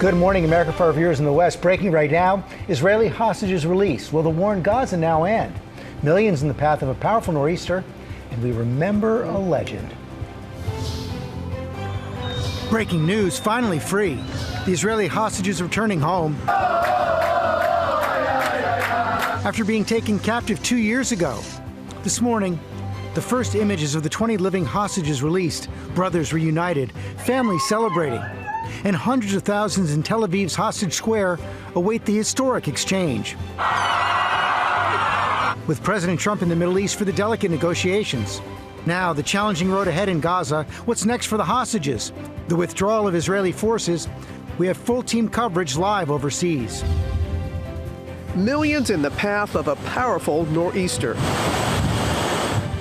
Good morning, America, for our viewers in the West. Breaking right now, Israeli hostages released. Will the war in Gaza now end? Millions in the path of a powerful nor'easter, and we remember a legend. Breaking news, finally free. The Israeli hostages returning home after being taken captive 2 years ago. This morning, the first images of the 20 living hostages released, brothers reunited, families celebrating, and hundreds of thousands in Tel Aviv's Hostage Square await the historic exchange. With President Trump in the Middle East for the delicate negotiations. Now, the challenging road ahead in Gaza. What's next for the hostages? The withdrawal of Israeli forces. We have full team coverage live overseas. Millions in the path of a powerful nor'easter.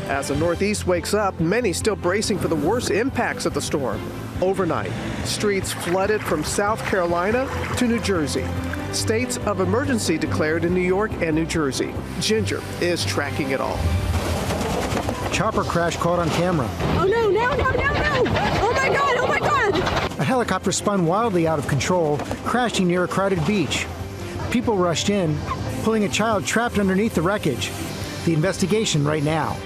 As the Northeast wakes up, many still bracing for the worst impacts of the storm. Overnight, streets flooded from South Carolina to New Jersey. States of emergency declared in New York and New Jersey. Ginger is tracking it all. Chopper crash caught on camera. Oh no, no, no, no, no! Oh my God, oh my God! A helicopter spun wildly out of control, crashing near a crowded beach. People rushed in, pulling a child trapped underneath the wreckage. The investigation right now.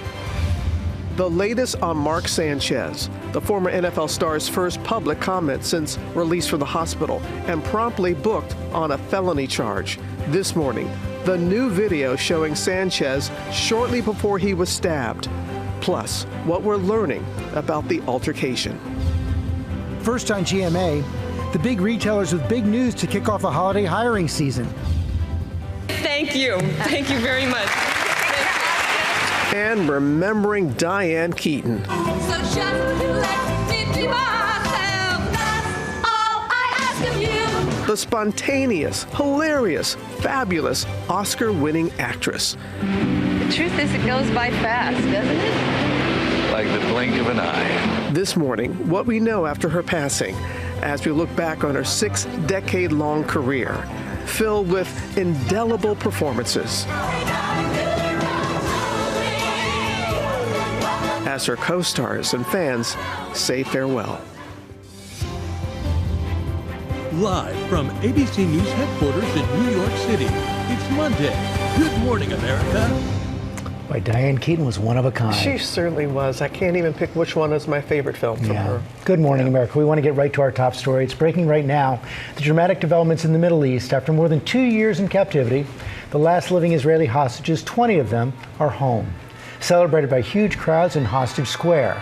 The latest on Mark Sanchez, the former NFL star's first public comment since release from the hospital and promptly booked on a felony charge. This morning, the new video showing Sanchez shortly before he was stabbed. Plus, what we're learning about the altercation. First on GMA, the big retailers with big news to kick off a holiday hiring season. Thank you. Thank you very much. And remembering Diane Keaton. So just let me be myself. That's all I ask of you. The spontaneous, hilarious, fabulous Oscar-winning actress. The truth is, it goes by fast, doesn't it? Like the blink of an eye. This morning, what we know after her passing, as we look back on her 6-decade-long career, filled with indelible performances. As her co-stars and fans say farewell. Live from ABC News headquarters in New York City, it's Monday. Good morning, America. Boy, Diane Keaton was one of a kind. She certainly was. I can't even pick which one is my favorite film from her. Good morning, America. We want to get right to our top story. It's breaking right now. The dramatic developments in the Middle East. After more than 2 years in captivity, the last living Israeli hostages, 20 of them, are home, celebrated by huge crowds in Hostage Square.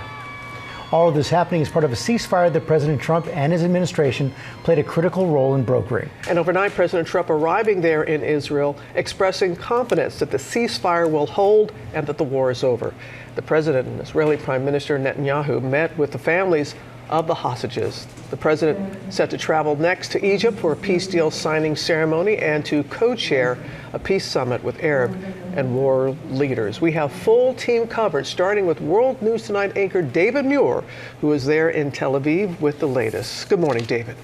All of this happening as part of a ceasefire that President Trump and his administration played a critical role in brokering. And overnight, President Trump arriving there in Israel, expressing confidence that the ceasefire will hold and that the war is over. The president and Israeli Prime Minister Netanyahu met with the families of the hostages. The president set to travel next to Egypt for a peace deal signing ceremony and to co-chair a peace summit with Arab and world leaders. We have full team coverage, starting with World News Tonight anchor David Muir, who is there in Tel Aviv with the latest. Good morning, David.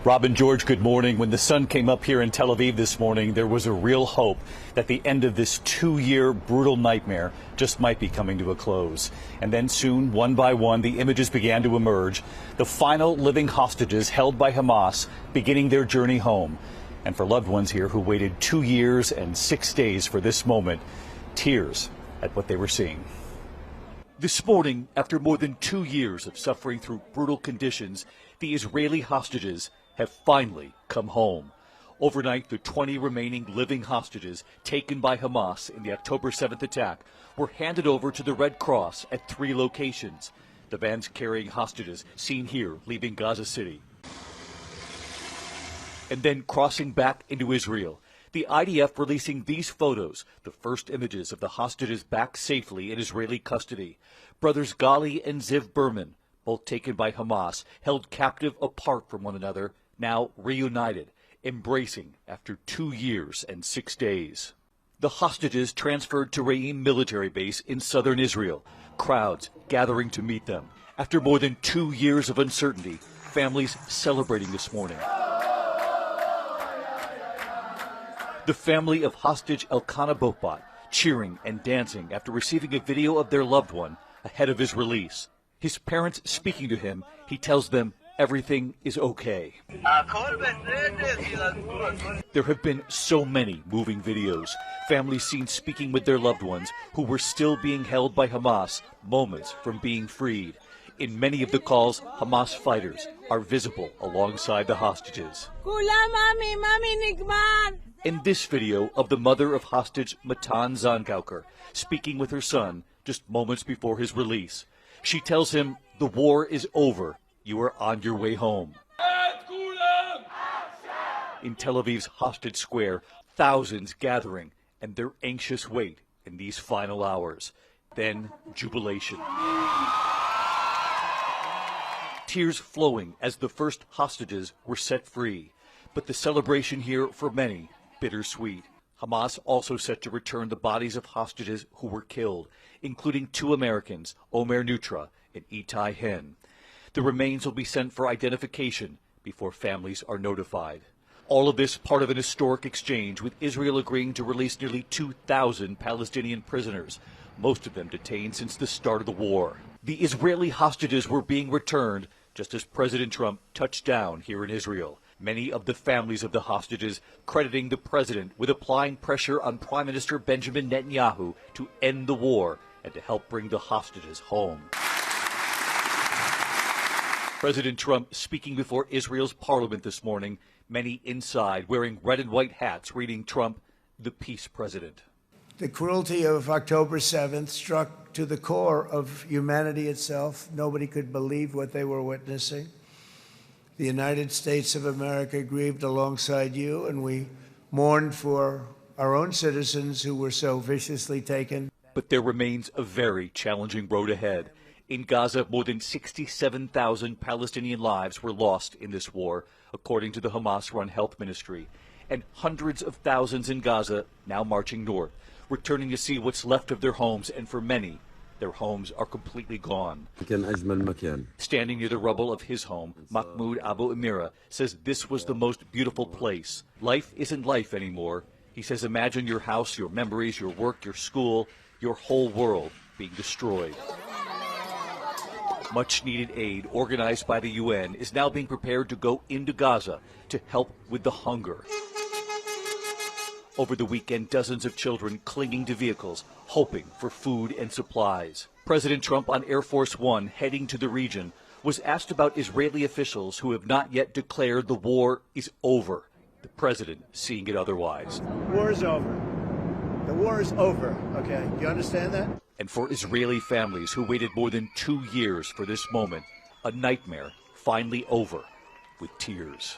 Robin, George, good morning. When the sun came up here in Tel Aviv this morning, there was a real hope that the end of this 2-year brutal nightmare just might be coming to a close. And then soon, one by one, the images began to emerge. The final living hostages held by Hamas beginning their journey home. And for loved ones here who waited 2 years and 6 days for this moment, tears at what they were seeing. This morning, after more than 2 years of suffering through brutal conditions, the Israeli hostages have finally come home. Overnight, the 20 remaining living hostages taken by Hamas in the October 7th attack were handed over to the Red Cross at 3 locations. The vans carrying hostages seen here leaving Gaza City and then crossing back into Israel. The IDF releasing these photos, the first images of the hostages back safely in Israeli custody. Brothers Gali and Ziv Berman, both taken by Hamas, held captive apart from one another, now reunited, embracing after 2 years and 6 days. The hostages transferred to Re'im military base in southern Israel, crowds gathering to meet them. After more than 2 years of uncertainty, families celebrating this morning. The family of hostage Elkanah Botbat cheering and dancing after receiving a video of their loved one ahead of his release. His parents speaking to him, he tells them everything is okay. There have been so many moving videos. Families seen speaking with their loved ones who were still being held by Hamas moments from being freed. In many of the calls, Hamas fighters are visible alongside the hostages. In this video of the mother of hostage Matan Zangauker speaking with her son just moments before his release, she tells him the war is over. You are on your way home. In Tel Aviv's hostage square, thousands gathering and their anxious wait in these final hours. Then jubilation. Tears flowing as the first hostages were set free. But the celebration here for many, bittersweet. Hamas also set to return the bodies of hostages who were killed, including 2 Americans, Omer Nutra and Itai Hen. The remains will be sent for identification before families are notified. All of this part of an historic exchange, with Israel agreeing to release nearly 2,000 Palestinian prisoners, most of them detained since the start of the war. The Israeli hostages were being returned just as President Trump touched down here in Israel. Many of the families of the hostages crediting the president with applying pressure on Prime Minister Benjamin Netanyahu to end the war and to help bring the hostages home. President Trump speaking before Israel's parliament this morning, many inside wearing red and white hats reading Trump, the peace president. The cruelty of October 7th struck to the core of humanity itself. Nobody could believe what they were witnessing. The United States of America grieved alongside you, and we mourned for our own citizens who were so viciously taken. But there remains a very challenging road ahead. In Gaza, more than 67,000 Palestinian lives were lost in this war, according to the Hamas-run health ministry. And hundreds of thousands in Gaza now marching north, returning to see what's left of their homes, and for many, their homes are completely gone. Standing near the rubble of his home, Mahmoud Abu Amira says this was the most beautiful place. Life isn't life anymore. He says, imagine your house, your memories, your work, your school, your whole world being destroyed. Much needed aid organized by the UN is now being prepared to go into Gaza to help with the hunger. Over the weekend, dozens of children clinging to vehicles, hoping for food and supplies. President Trump on Air Force One heading to the region was asked about Israeli officials who have not yet declared the war is over. The president seeing it otherwise. War is over. The war is over, okay? Do you understand that? And for Israeli families who waited more than 2 years for this moment, a nightmare finally over with tears.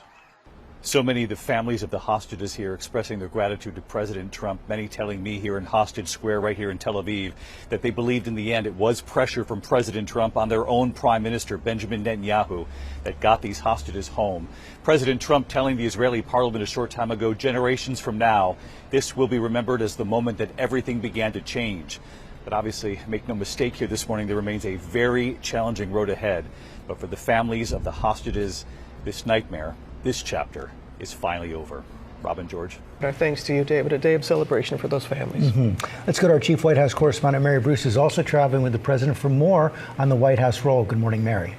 So many of the families of the hostages here expressing their gratitude to President Trump, many telling me here in Hostage Square right here in Tel Aviv that they believed in the end it was pressure from President Trump on their own Prime Minister Benjamin Netanyahu that got these hostages home. President Trump telling the Israeli parliament a short time ago, generations from now, this will be remembered as the moment that everything began to change. But obviously, make no mistake here this morning, there remains a very challenging road ahead. But for the families of the hostages, this nightmare, this chapter is finally over. Robin, George. Our thanks to you, David. A day of celebration for those families. Let's go to our chief White House correspondent, Mary Bruce, who's also traveling with the president for more on the White House role. Good morning, Mary.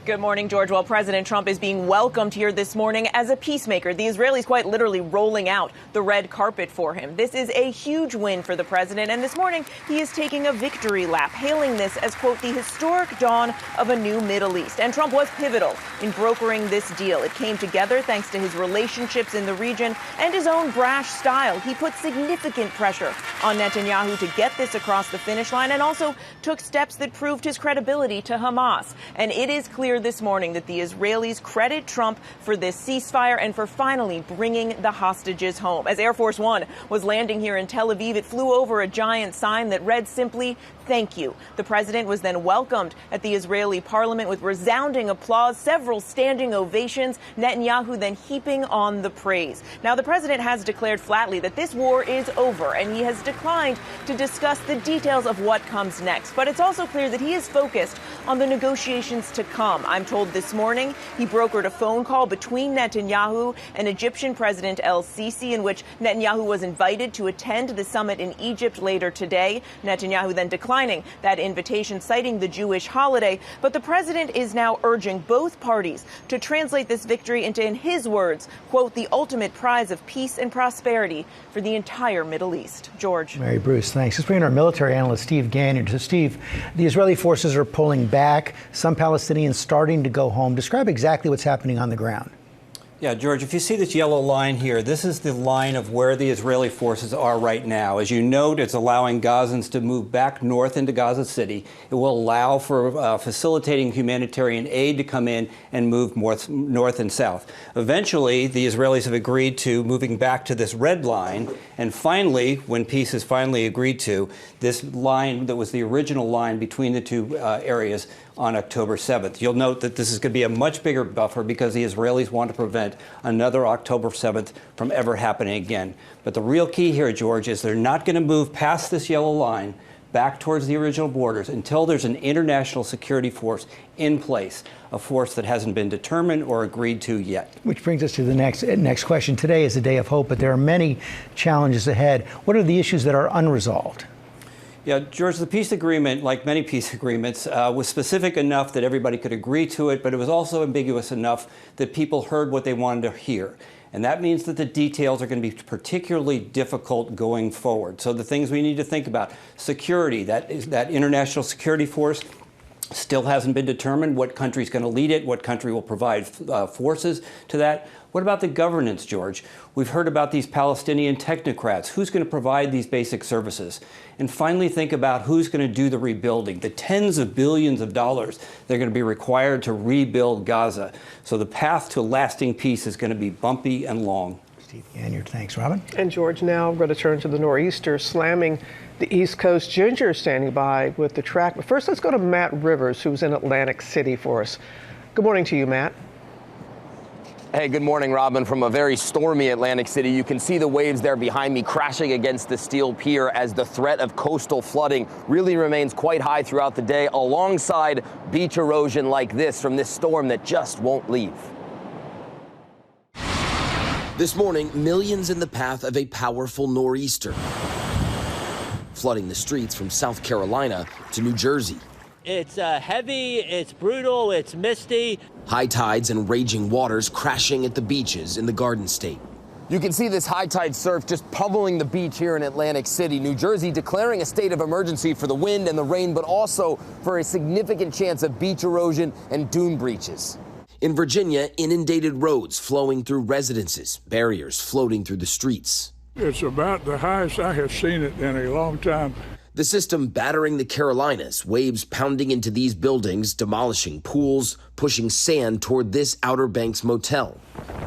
Good morning, George. Well, President Trump is being welcomed here this morning as a peacemaker. The Israelis quite literally rolling out the red carpet for him. This is a huge win for the president, and this morning he is taking a victory lap, hailing this as, quote, the historic dawn of a new Middle East. And Trump was pivotal in brokering this deal. It came together thanks to his relationships in the region and his own brash style. He put significant pressure on Netanyahu to get this across the finish line and also took steps that proved his credibility to Hamas. And it is clear this morning that the Israelis credit Trump for this ceasefire and for finally bringing the hostages home. As Air Force One was landing here in Tel Aviv, it flew over a giant sign that read simply, "Thank you." The president was then welcomed at the Israeli parliament with resounding applause, several standing ovations, Netanyahu then heaping on the praise. Now, the president has declared flatly that this war is over, and he has declined to discuss the details of what comes next. But it's also clear that he is focused on the negotiations to come. I'm told this morning he brokered a phone call between Netanyahu and Egyptian President el-Sisi, in which Netanyahu was invited to attend the summit in Egypt later today. Netanyahu then declining that invitation, citing the Jewish holiday. But the president is now urging both parties to translate this victory into, in his words, quote, the ultimate prize of peace and prosperity for the entire Middle East. George. Mary Bruce, thanks. Let's bring in our military analyst, Steve Gagnon. So, Steve, the Israeli forces are pulling back, some Palestinians starting to go home. Describe exactly what's happening on the ground. Yeah, George, if you see this yellow line here, this is the line of where the Israeli forces are right now. As you note, it's allowing Gazans to move back north into Gaza City. It will allow for facilitating humanitarian aid to come in and move north and south. Eventually, the Israelis have agreed to moving back to this red line. And finally, when peace is finally agreed to, this line that was the original line between the two areas on October 7th. You'll note that this is going to be a much bigger buffer because the Israelis want to prevent another October 7th from ever happening again. But the real key here, George, is they're not going to move past this yellow line back towards the original borders until there's an international security force in place, a force that hasn't been determined or agreed to yet. Which brings us to the next question. Today is a day of hope, but there are many challenges ahead. What are the issues that are unresolved? Yeah, George, the peace agreement, like many peace agreements, was specific enough that everybody could agree to it, but it was also ambiguous enough that people heard what they wanted to hear. And that means that the details are going to be particularly difficult going forward. So the things we need to think about, security, that international security force still hasn't been determined. What country's going to lead it? What country will provide forces to that? What about the governance, George? We've heard about these Palestinian technocrats. Who's going to provide these basic services? And finally, think about who's going to do the rebuilding, the tens of billions of dollars that are going to be required to rebuild Gaza. So the path to lasting peace is going to be bumpy and long. Steve Gagnon, thanks. Robin? And George, now we're going to turn to the nor'easter slamming the East Coast. Ginger is standing by with the track. But first, let's go to Matt Rivers, who's in Atlantic City for us. Good morning to you, Matt. Hey, good morning, Robin. From a very stormy Atlantic City, you can see the waves there behind me crashing against the steel pier as the threat of coastal flooding really remains quite high throughout the day, alongside beach erosion like this from this storm that just won't leave. This morning, millions in the path of a powerful nor'easter, flooding the streets from South Carolina to New Jersey. It's heavy, it's brutal, it's misty. High tides and raging waters crashing at the beaches in the Garden State. You can see this high tide surf just pummeling the beach here in Atlantic City. New Jersey declaring a state of emergency for the wind and the rain, but also for a significant chance of beach erosion and dune breaches. In Virginia, inundated roads flowing through residences, barriers floating through the streets. It's about the highest I have seen it in a long time. The system battering the Carolinas, waves pounding into these buildings, demolishing pools, pushing sand toward this Outer Banks motel.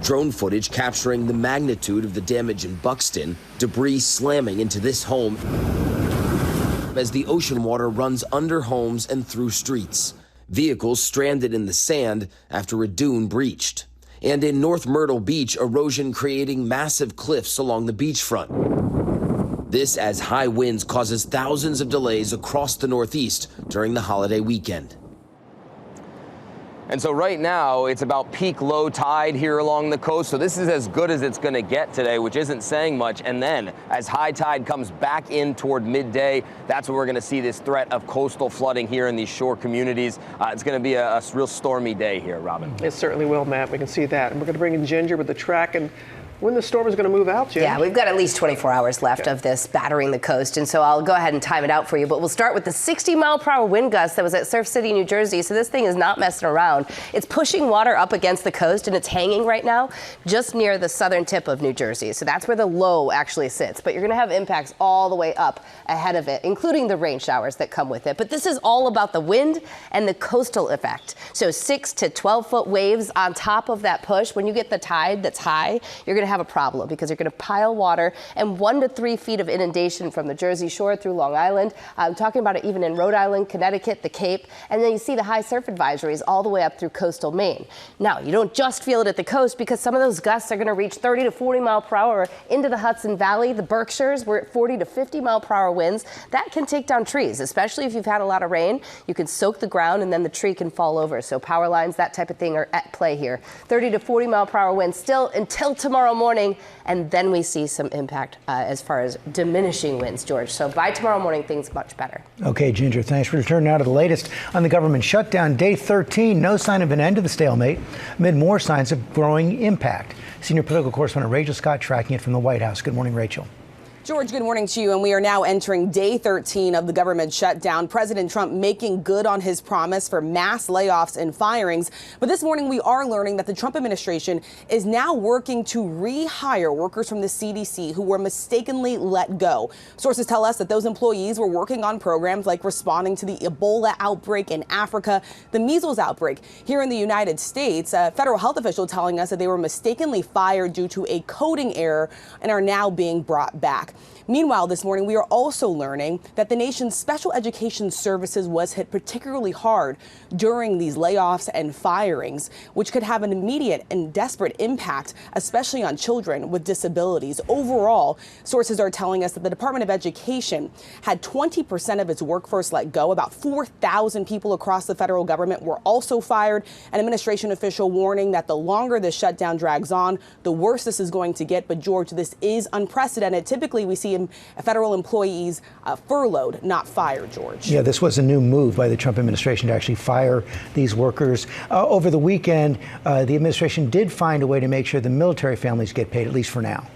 Drone footage capturing the magnitude of the damage in Buxton, debris slamming into this home as the ocean water runs under homes and through streets. Vehicles stranded in the sand after a dune breached. And in North Myrtle Beach, erosion creating massive cliffs along the beachfront. This as high winds causes thousands of delays across the Northeast during the holiday weekend. And so right now, it's about peak low tide here along the coast. So this is as good as it's going to get today, which isn't saying much. And then as high tide comes back in toward midday, that's when we're going to see this threat of coastal flooding here in these shore communities. It's going to be a real stormy day here, Robin. It certainly will, Matt. We can see that. And we're going to bring in Ginger with the track and when the storm is going to move out, Jim. Yeah, we've got at least 24 hours left of this battering the coast, and so I'll go ahead and time it out for you. But we'll start with the 60-mile-per-hour wind gust that was at Surf City, New Jersey. So this thing is not messing around. It's pushing water up against the coast, and it's hanging right now just near the southern tip of New Jersey. So that's where the low actually sits. But you're going to have impacts all the way up ahead of it, including the rain showers that come with it. But this is all about the wind and the coastal effect. So 6 to 12-foot waves on top of that push. When you get the tide that's high, you're going to have have a problem because you're going to pile water and 1 to 3 feet of inundation from the Jersey Shore through Long Island. I'm talking about it even in Rhode Island, Connecticut, the Cape, and then you see the high surf advisories all the way up through coastal Maine. Now, you don't just feel it at the coast because some of those gusts are going to reach 30 to 40 mile per hour into the Hudson Valley. The Berkshires, we're at 40 to 50 mile per hour winds. That can take down trees, especially if you've had a lot of rain. You can soak the ground and then the tree can fall over. So power lines, that type of thing are at play here. 30 to 40 mile per hour winds still until tomorrow morning. And then we see some impact as far as diminishing winds, George. So by tomorrow morning, things much better. Okay, Ginger, thanks for returning now to the latest on the government shutdown. Day 13, no sign of an end to the stalemate, amid more signs of growing impact. Senior political correspondent Rachel Scott tracking it from the White House. Good morning, Rachel. George, good morning to you. And we are now entering day 13 of the government shutdown. President Trump making good on his promise for mass layoffs and firings. But this morning, we are learning that the Trump administration is now working to rehire workers from the CDC who were mistakenly let go. Sources tell us that those employees were working on programs like responding to the Ebola outbreak in Africa, the measles outbreak here in the United States. A federal health official telling us that they were mistakenly fired due to a coding error and are now being brought back. Meanwhile, this morning, we are also learning that the nation's special education services was hit particularly hard during these layoffs and firings, which could have an immediate and desperate impact, especially on children with disabilities. Overall, sources are telling us that the Department of Education had 20% of its workforce let go. About 4,000 people across the federal government were also fired. An administration official warning that the longer this shutdown drags on, the worse this is going to get. But George, this is unprecedented. Typically, we see federal employees furloughed, not fired, George. Yeah, this was a new move by the Trump administration to actually fire these workers. Over the weekend, the administration did find a way to make sure the military families get paid, at least for now.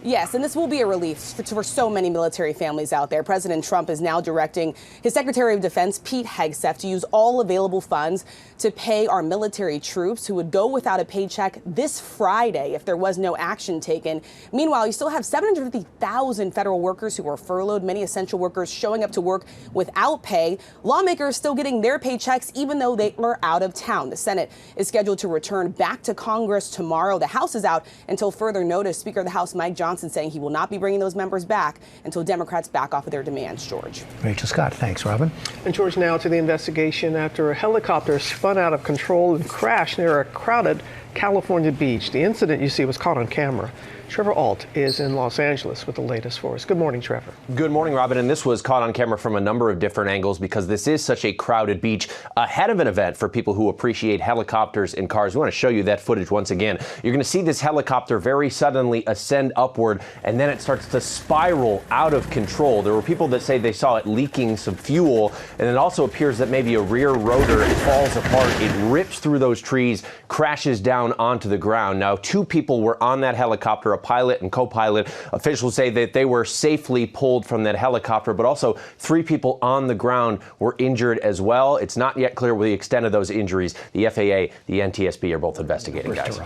Yes, and this will be a relief for so many military families out there. President Trump is now directing his Secretary of Defense, Pete Hegseth, to use all available funds to pay our military troops who would go without a paycheck this Friday if there was no action taken. Meanwhile, you still have 750,000 federal workers who are furloughed, many essential workers showing up to work without pay. Lawmakers still getting their paychecks even though they are out of town. The Senate is scheduled to return back to Congress tomorrow. The House is out until further notice. Speaker of the House, Mike Johnson, saying he will not be bringing those members back until Democrats back off of their demands, George. Rachel Scott, thanks, Robin. And George, now to the investigation after a helicopter spun out of control and crashed near a crowded California beach. The incident, you see, was caught on camera. Trevor Ault is in Los Angeles with the latest for us. Good morning, Trevor. Good morning, Robin. And this was caught on camera from a number of different angles because this is such a crowded beach ahead of an event for people who appreciate helicopters and cars. We want to show you that footage once again. You're going to see this helicopter very suddenly ascend upward, and then it starts to spiral out of control. There were people that say they saw it leaking some fuel, and it also appears that maybe a rear rotor falls apart. It rips through those trees, crashes down onto the ground. Now, 2 people were on that helicopter, a pilot and co-pilot. Officials say that they were safely pulled from that helicopter, but also 3 people on the ground were injured as well. It's not yet clear the extent of those injuries. The FAA, the NTSB are both investigating, guys.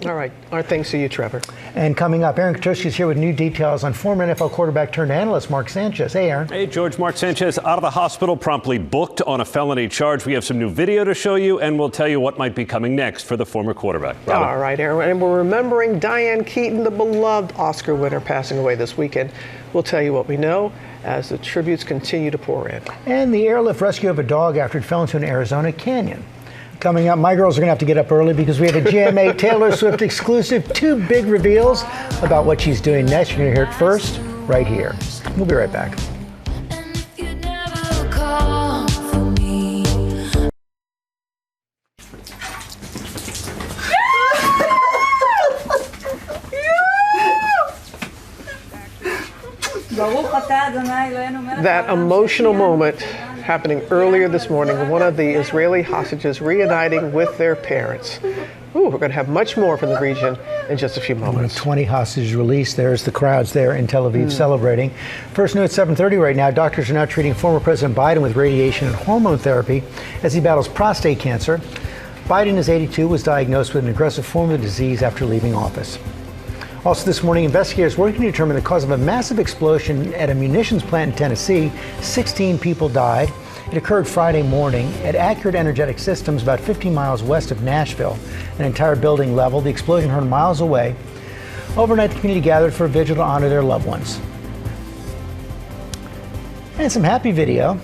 All right. Our thanks to you, Trevor. And coming up, Aaron Katushka is here with new details on former NFL quarterback turned analyst Mark Sanchez. Hey, Aaron. Hey, George. Mark Sanchez out of the hospital, promptly booked on a felony charge. We have some new video to show you, and we'll tell you what might be coming next for the former quarterback. Robin. All right, Aaron. And we're remembering Diane Keaton, the beloved Oscar winner, passing away this weekend. We'll tell you what we know as the tributes continue to pour in. And the airlift rescue of a dog after it fell into an Arizona canyon. Coming up, my girls are going to have to get up early because we have a GMA Taylor Swift exclusive. 2 big reveals about what she's doing next. You're going to hear it first right here. We'll be right back. That emotional moment happening earlier this morning, one of the Israeli hostages reuniting with their parents. Ooh, we're going to have much more from the region in just a few moments. 20 hostages released. There's the crowds there in Tel Aviv celebrating. First note, 7:30 right now. Doctors are now treating former President Biden with radiation and hormone therapy as he battles prostate cancer. Biden is 82, was diagnosed with an aggressive form of the disease after leaving office. Also this morning, investigators working to determine the cause of a massive explosion at a munitions plant in Tennessee. 16 people died. It occurred Friday morning at Accurate Energetic Systems, about 15 miles west of Nashville. An entire building leveled. The explosion heard miles away. Overnight, the community gathered for a vigil to honor their loved ones. And some happy video.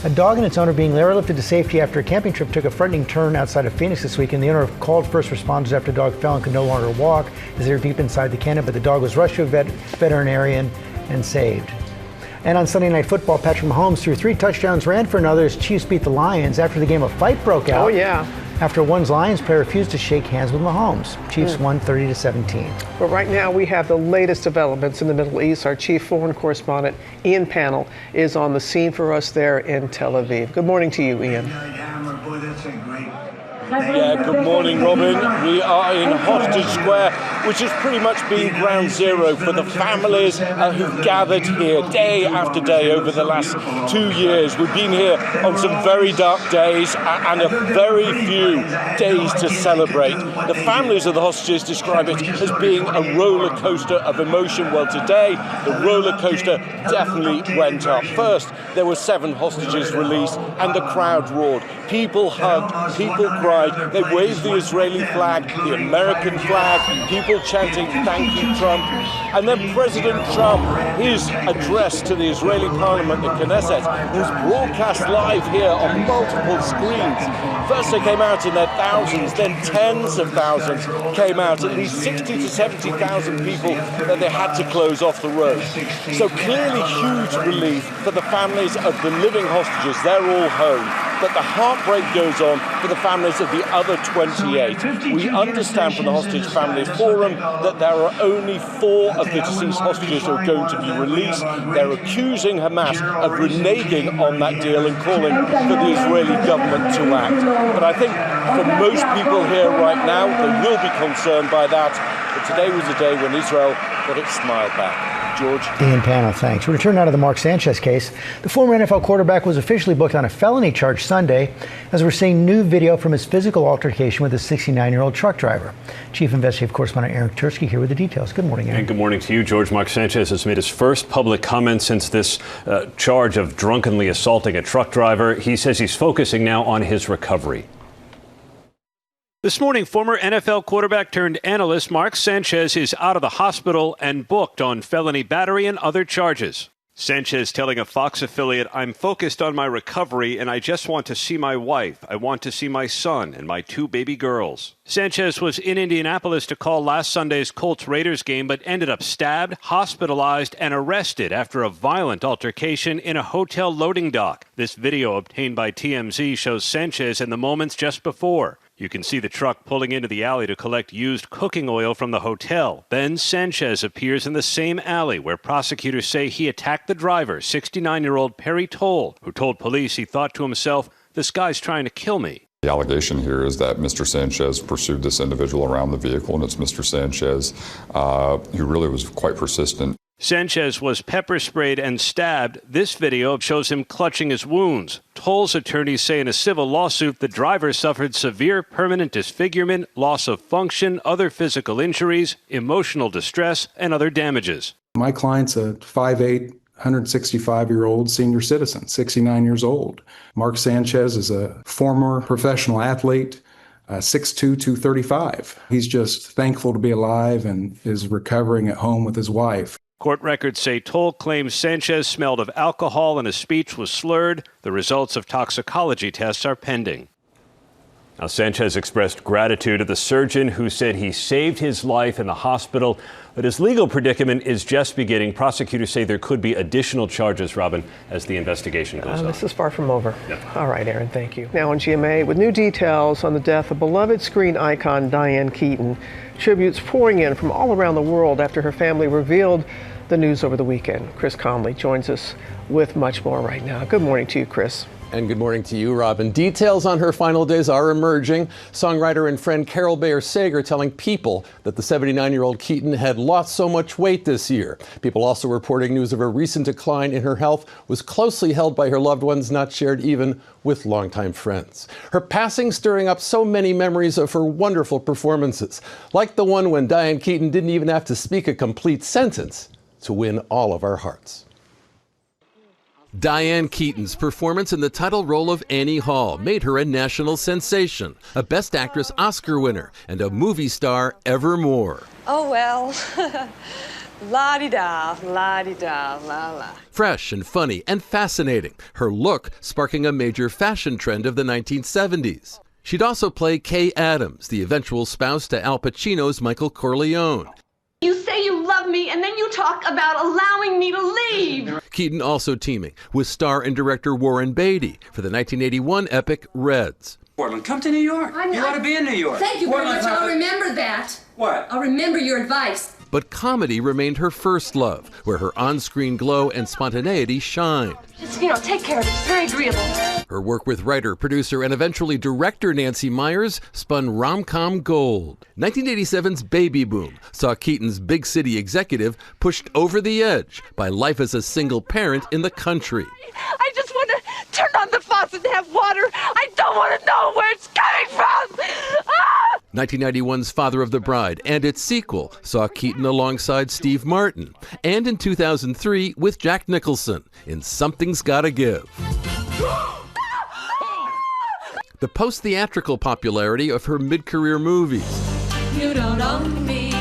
A dog and its owner being airlifted to safety after a camping trip took a frightening turn outside of Phoenix this weekend. The owner called first responders after the dog fell and could no longer walk as they were deep inside the canyon, but the dog was rushed to a veterinarian and saved. And on Sunday Night Football, Patrick Mahomes threw 3 touchdowns, ran for another as Chiefs beat the Lions. After the game, a fight broke out. Oh, yeah. After one Lions player refused to shake hands with Mahomes. Chiefs won 30-17. But right now we have the latest developments in the Middle East. Our chief foreign correspondent, Ian Pannell, is on the scene for us there in Tel Aviv. Good morning to you, Ian. Yeah, good morning, Robin. We are in Hostage Square, which has pretty much been ground zero for the families who've gathered here day after day over the last 2 years. We've been here on some very dark days and a very few days to celebrate. The families of the hostages describe it as being a roller coaster of emotion. Well, today, the roller coaster definitely went up. First, there were 7 hostages released and the crowd roared. People hugged, people cried. They waved the Israeli flag, the American flag, people chanting, "Thank you, Trump." And then President Trump, his address to the Israeli parliament, the Knesset, was broadcast live here on multiple screens. First they came out in their thousands, then tens of thousands came out, at least 60 to 70,000 people that they had to close off the road. So clearly huge relief for the families of the living hostages. They're all home. But the heartbreak goes on for the families of the other 28. We understand from the Hostage Families Forum that there are only 4 of the deceased hostages who are going to be released. They're accusing Hamas of reneging on that deal and calling for the Israeli government to act. But I think for most people here right now, they will be concerned by that. But today was a day when Israel got its smile back. George. Ian Pannell, thanks. We return now to the Mark Sanchez case. The former NFL quarterback was officially booked on a felony charge Sunday as we're seeing new video from his physical altercation with a 69-year-old truck driver. Chief Investigative Correspondent Aaron Tursky here with the details. Good morning, Aaron. And good morning to you, George. Mark Sanchez has made his first public comment since this charge of drunkenly assaulting a truck driver. He says he's focusing now on his recovery. This morning, former NFL quarterback turned analyst Mark Sanchez is out of the hospital and booked on felony battery and other charges. Sanchez telling a Fox affiliate, "I'm focused on my recovery and I just want to see my wife. I want to see my son and my 2 baby girls." Sanchez was in Indianapolis to call last Sunday's Colts-Raiders game, but ended up stabbed, hospitalized, and arrested after a violent altercation in a hotel loading dock. This video obtained by TMZ shows Sanchez in the moments just before. You can see the truck pulling into the alley to collect used cooking oil from the hotel. Then Sanchez appears in the same alley where prosecutors say he attacked the driver, 69-year-old Perry Toll, who told police he thought to himself, "This guy's trying to kill me." The allegation here is that Mr. Sanchez pursued this individual around the vehicle, and it's Mr. Sanchez who really was quite persistent. Sanchez was pepper sprayed and stabbed. This video shows him clutching his wounds. Toll's attorneys say in a civil lawsuit the driver suffered severe permanent disfigurement, loss of function, other physical injuries, emotional distress, and other damages. My client's a 5'8", 165-year-old senior citizen, 69 years old. Mark Sanchez is a former professional athlete, 6'2", 235. He's just thankful to be alive and is recovering at home with his wife. Court records say Toll claims Sanchez smelled of alcohol and his speech was slurred. The results of toxicology tests are pending. Now, Sanchez expressed gratitude to the surgeon who said he saved his life in the hospital, but his legal predicament is just beginning. Prosecutors say there could be additional charges, Robin, as the investigation goes on. This is far from over. Yep. All right, Aaron, thank you. Now on GMA, with new details on the death of beloved screen icon Diane Keaton, tributes pouring in from all around the world after her family revealed the news over the weekend. Chris Conley joins us with much more right now. Good morning to you, Chris. And good morning to you, Robin. Details on her final days are emerging. Songwriter and friend Carol Bayer Sager telling People that the 79-year-old Keaton had lost so much weight this year. People also reporting news of a recent decline in her health was closely held by her loved ones, not shared even with longtime friends. Her passing stirring up so many memories of her wonderful performances, like the one when Diane Keaton didn't even have to speak a complete sentence to win all of our hearts. Diane Keaton's performance in the title role of Annie Hall made her a national sensation, a Best Actress Oscar winner, and a movie star evermore. Oh, well, la-di-da, la-di-da, la-la. Fresh and funny and fascinating, her look sparking a major fashion trend of the 1970s. She'd also play Kay Adams, the eventual spouse to Al Pacino's Michael Corleone. You say you love me, and then you talk about allowing me to leave. Keaton also teaming with star and director Warren Beatty for the 1981 epic Reds. Portland, come to New York. You ought to be in New York. Thank you very much. I'll remember that. What? I'll remember your advice. But comedy remained her first love, where her on-screen glow and spontaneity shined. Just, take care of it. It's very agreeable. Her work with writer, producer, and eventually director Nancy Meyers spun rom-com gold. 1987's Baby Boom saw Keaton's big city executive pushed over the edge by life as a single parent in the country. I just want to turn on the faucet and have water. I don't want to know where it's coming from. 1991's Father of the Bride and its sequel saw Keaton alongside Steve Martin, and in 2003 with Jack Nicholson in Something's Gotta Give. The post-theatrical popularity of her mid-career movies, You don't own me.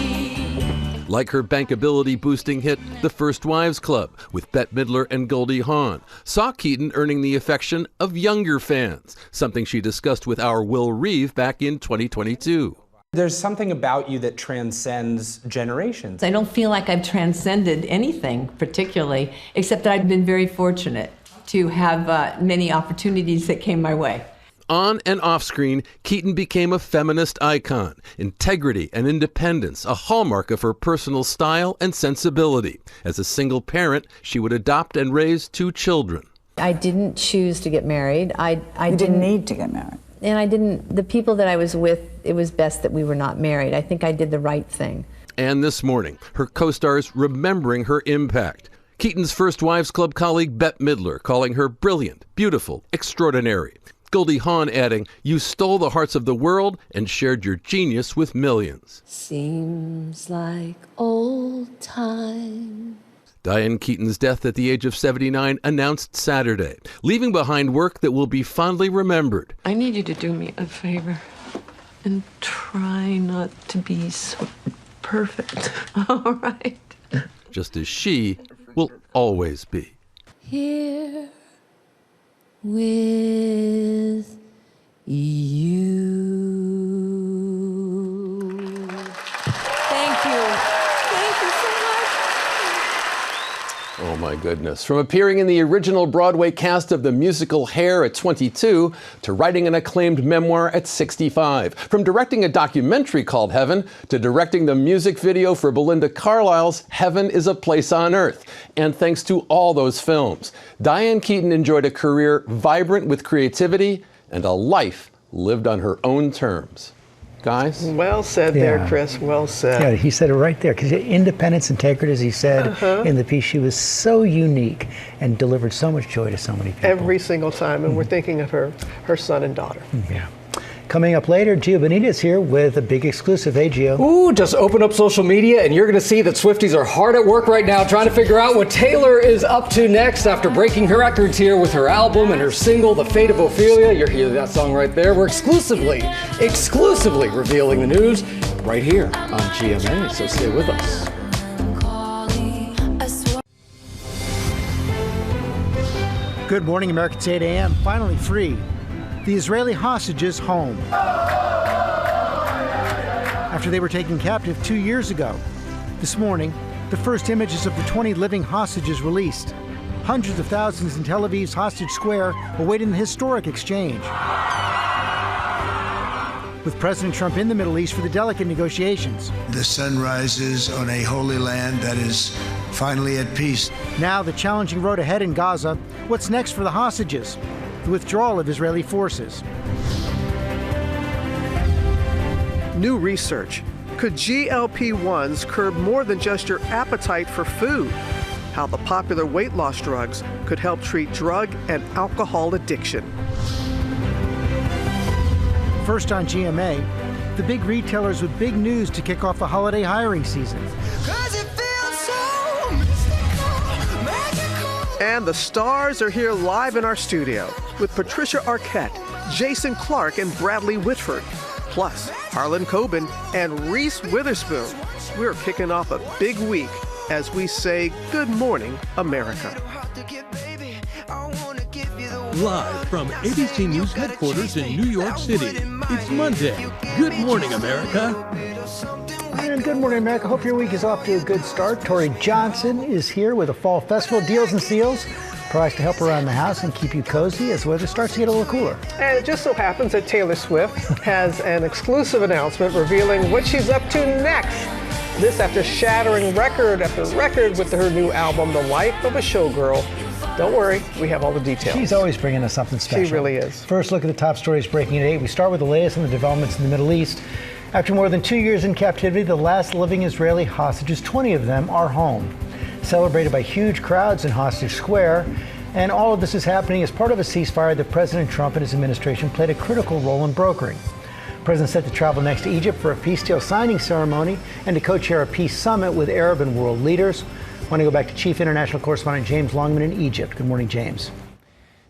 like her bankability-boosting hit The First Wives Club with Bette Midler and Goldie Hawn, saw Keaton earning the affection of younger fans, something she discussed with our Will Reeve back in 2022. There's something about you that transcends generations. I don't feel like I've transcended anything particularly, except that I've been very fortunate to have many opportunities that came my way. On and off screen, Keaton became a feminist icon. Integrity and independence, a hallmark of her personal style and sensibility. As a single parent, she would adopt and raise 2 children. I didn't choose to get married. I didn't need to get married. And the people that I was with, it was best that we were not married. I think I did the right thing. And this morning, her co-stars remembering her impact. Keaton's First Wives Club colleague Bette Midler calling her brilliant, beautiful, extraordinary. Goldie Hawn adding, "You stole the hearts of the world and shared your genius with millions." Seems like old time. Diane Keaton's death at the age of 79 announced Saturday, leaving behind work that will be fondly remembered. I need you to do me a favor and try not to be so perfect, all right? Just as she will always be. Here with you. Thank you. Thank you so much. Oh my goodness. From appearing in the original Broadway cast of the musical Hair at 22 to writing an acclaimed memoir at 65. From directing a documentary called Heaven to directing the music video for Belinda Carlisle's Heaven is a Place on Earth. And thanks to all those films, Diane Keaton enjoyed a career vibrant with creativity and a life lived on her own terms. Guys? Well said there, Chris. Well said. Yeah, he said it right there. Because independence, integrity, as he said in the piece, she was so unique and delivered so much joy to so many people. Every single time. And we're thinking of her son and daughter. Yeah. Coming up later, Gio Benitez here with a big exclusive. Hey, Gio. Ooh, just open up social media and you're going to see that Swifties are hard at work right now trying to figure out what Taylor is up to next after breaking her records here with her album and her single, The Fate of Ophelia. You're hearing that song right there. We're exclusively revealing the news right here on GMA, so stay with us. Good morning, America. It's 8 a.m. Finally free. The Israeli hostages home. After they were taken captive 2 years ago. This morning, the first images of the 20 living hostages released. Hundreds of thousands in Tel Aviv's Hostage Square awaiting the historic exchange. With President Trump in the Middle East for the delicate negotiations. The sun rises on a holy land that is finally at peace. Now the challenging road ahead in Gaza. What's next for the hostages? The withdrawal of Israeli forces. New research. Could GLP-1s curb more than just your appetite for food? How the popular weight loss drugs could help treat drug and alcohol addiction. First on GMA, the big retailers with big news to kick off the holiday hiring season. And the stars are here live in our studio with Patricia Arquette, Jason Clark, and Bradley Whitford, plus Harlan Coben and Reese Witherspoon. We're kicking off a big week as we say Good Morning, America. Live from ABC News headquarters in New York City, it's Monday. Good morning, America. And good morning, America. Hope your week is off to a good start. Tori Johnson is here with a fall festival deals and steals. Products to help around the house and keep you cozy as the weather starts to get a little cooler. And it just so happens that Taylor Swift has an exclusive announcement revealing what she's up to next. This after shattering record after record with her new album, The Life of a Showgirl. Don't worry, we have all the details. She's always bringing us something special. She really is. First look at the top stories breaking at 8. We start with the latest on the developments in the Middle East. After more than 2 years in captivity, the last living Israeli hostages, 20 of them, are home. Celebrated by huge crowds in Hostage Square. And all of this is happening as part of a ceasefire that President Trump and his administration played a critical role in brokering. The president set to travel next to Egypt for a peace deal signing ceremony and to co-chair a peace summit with Arab and world leaders. I want to go back to Chief International Correspondent James Longman in Egypt. Good morning, James.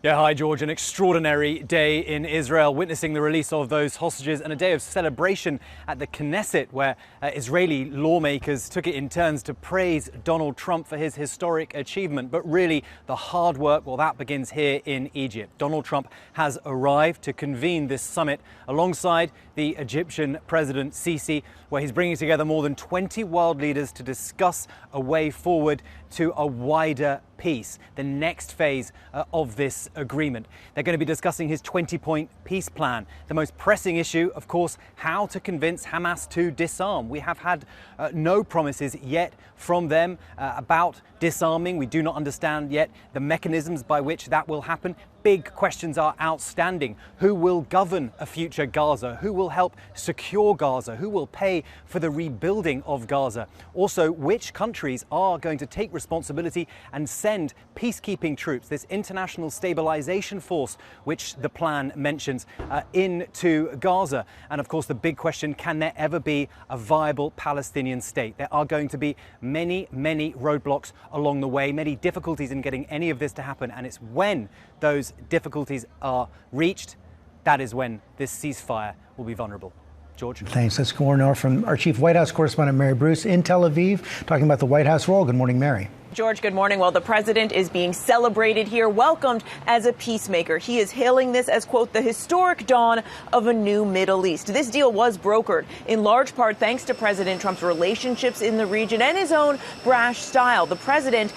Yeah, hi, George. An extraordinary day in Israel, witnessing the release of those hostages and a day of celebration at the Knesset, where Israeli lawmakers took it in turns to praise Donald Trump for his historic achievement. But really, the hard work, well, that begins here in Egypt. Donald Trump has arrived to convene this summit alongside the Egyptian President Sisi, where he's bringing together more than 20 world leaders to discuss a way forward to a wider peace, the next phase of this agreement. They're going to be discussing his 20-point peace plan. The most pressing issue, of course, how to convince Hamas to disarm. We have had no promises yet from them about disarming. We do not understand yet the mechanisms by which that will happen. Big questions are outstanding. Who will govern a future Gaza? Who will help secure Gaza? Who will pay for the rebuilding of Gaza? Also, which countries are going to take responsibility and send peacekeeping troops, this international stabilization force, which the plan mentions, into Gaza? And of course, the big question, can there ever be a viable Palestinian state? There are going to be many, many roadblocks along the way, many difficulties in getting any of this to happen. And it's when those difficulties are reached, that is when this ceasefire will be vulnerable. George? Thanks. Let's go now from our chief White House correspondent, Mary Bruce, in Tel Aviv, talking about the White House role. Good morning, Mary. George, good morning. Well, the president is being celebrated here, welcomed as a peacemaker. He is hailing this as, quote, the historic dawn of a new Middle East. This deal was brokered in large part thanks to President Trump's relationships in the region and his own brash style. The president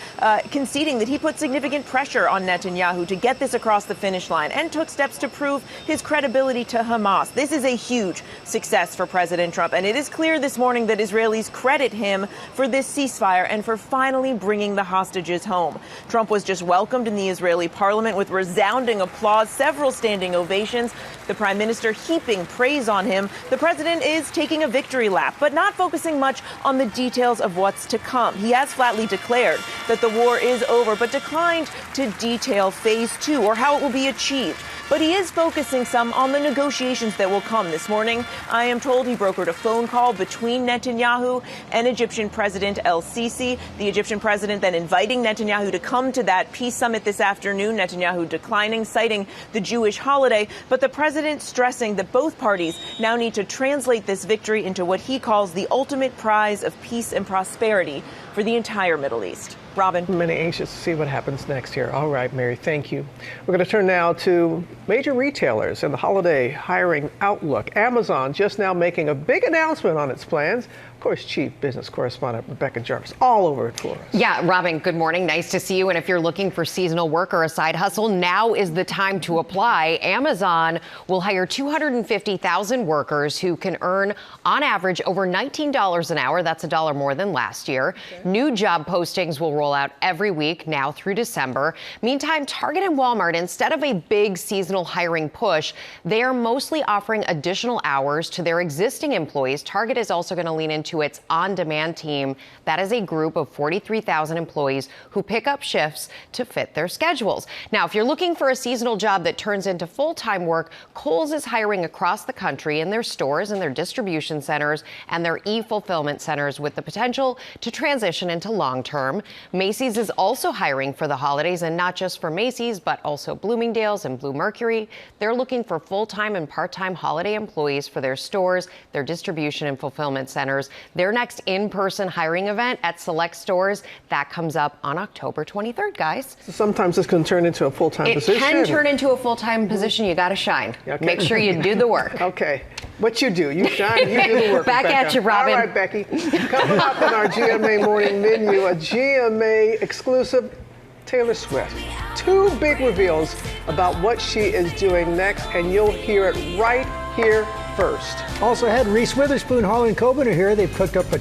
conceding that he put significant pressure on Netanyahu to get this across the finish line and took steps to prove his credibility to Hamas. This is a huge success for President Trump, and it is clear this morning that Israelis credit him for this ceasefire and for finally bringing the hostages home. Trump was just welcomed in the Israeli parliament with resounding applause, several standing ovations, the prime minister heaping praise on him. The president is taking a victory lap, but not focusing much on the details of what's to come. He has flatly declared that the war is over, but declined to detail phase 2 or how it will be achieved. But he is focusing some on the negotiations that will come. This morning, I am told he brokered a phone call between Netanyahu and Egyptian President el-Sisi. The Egyptian president then inviting Netanyahu to come to that peace summit this afternoon. Netanyahu declining, citing the Jewish holiday. But the president stressing that both parties now need to translate this victory into what he calls the ultimate prize of peace and prosperity for the entire Middle East. Robin. Many anxious to see what happens next here. All right, Mary, thank you. We're going to turn now to major retailers and the holiday hiring outlook. Amazon just now making a big announcement on its plans. Of course, Chief Business Correspondent Rebecca Jarvis, all over it for us. Yeah, Robin, good morning. Nice to see you. And if you're looking for seasonal work or a side hustle, now is the time to apply. Amazon will hire 250,000 workers who can earn, on average, over $19 an hour. That's $1 more than last year. Okay. New job postings will roll out every week now through December. Meantime, Target and Walmart, instead of a big seasonal hiring push, they are mostly offering additional hours to their existing employees. Target is also going to lean into its on-demand team. That is a group of 43,000 employees who pick up shifts to fit their schedules. Now, if you're looking for a seasonal job that turns into full-time work, Kohl's is hiring across the country in their stores and their distribution centers and their e-fulfillment centers with the potential to transition into long-term. Macy's is also hiring for the holidays, and not just for Macy's, but also Bloomingdale's and Bluemercury. They're looking for full-time and part-time holiday employees for their stores, their distribution and fulfillment centers. Their next in-person hiring event at select stores, that comes up on October 23rd, guys. So sometimes this can turn into a full-time position. It can turn into a full-time position. You got to shine. Okay. Make sure you do the work. Okay. What you do, you shine, you do the work. Back Rebecca. at you, Robin. All right, Becky. Coming up on our GMA morning menu, a GMA exclusive, Taylor Swift. 2 big reveals about what she is doing next, and you'll hear it right here first. Also ahead, Reese, Witherspoon, Harlan, and Coben are here. They've cooked up a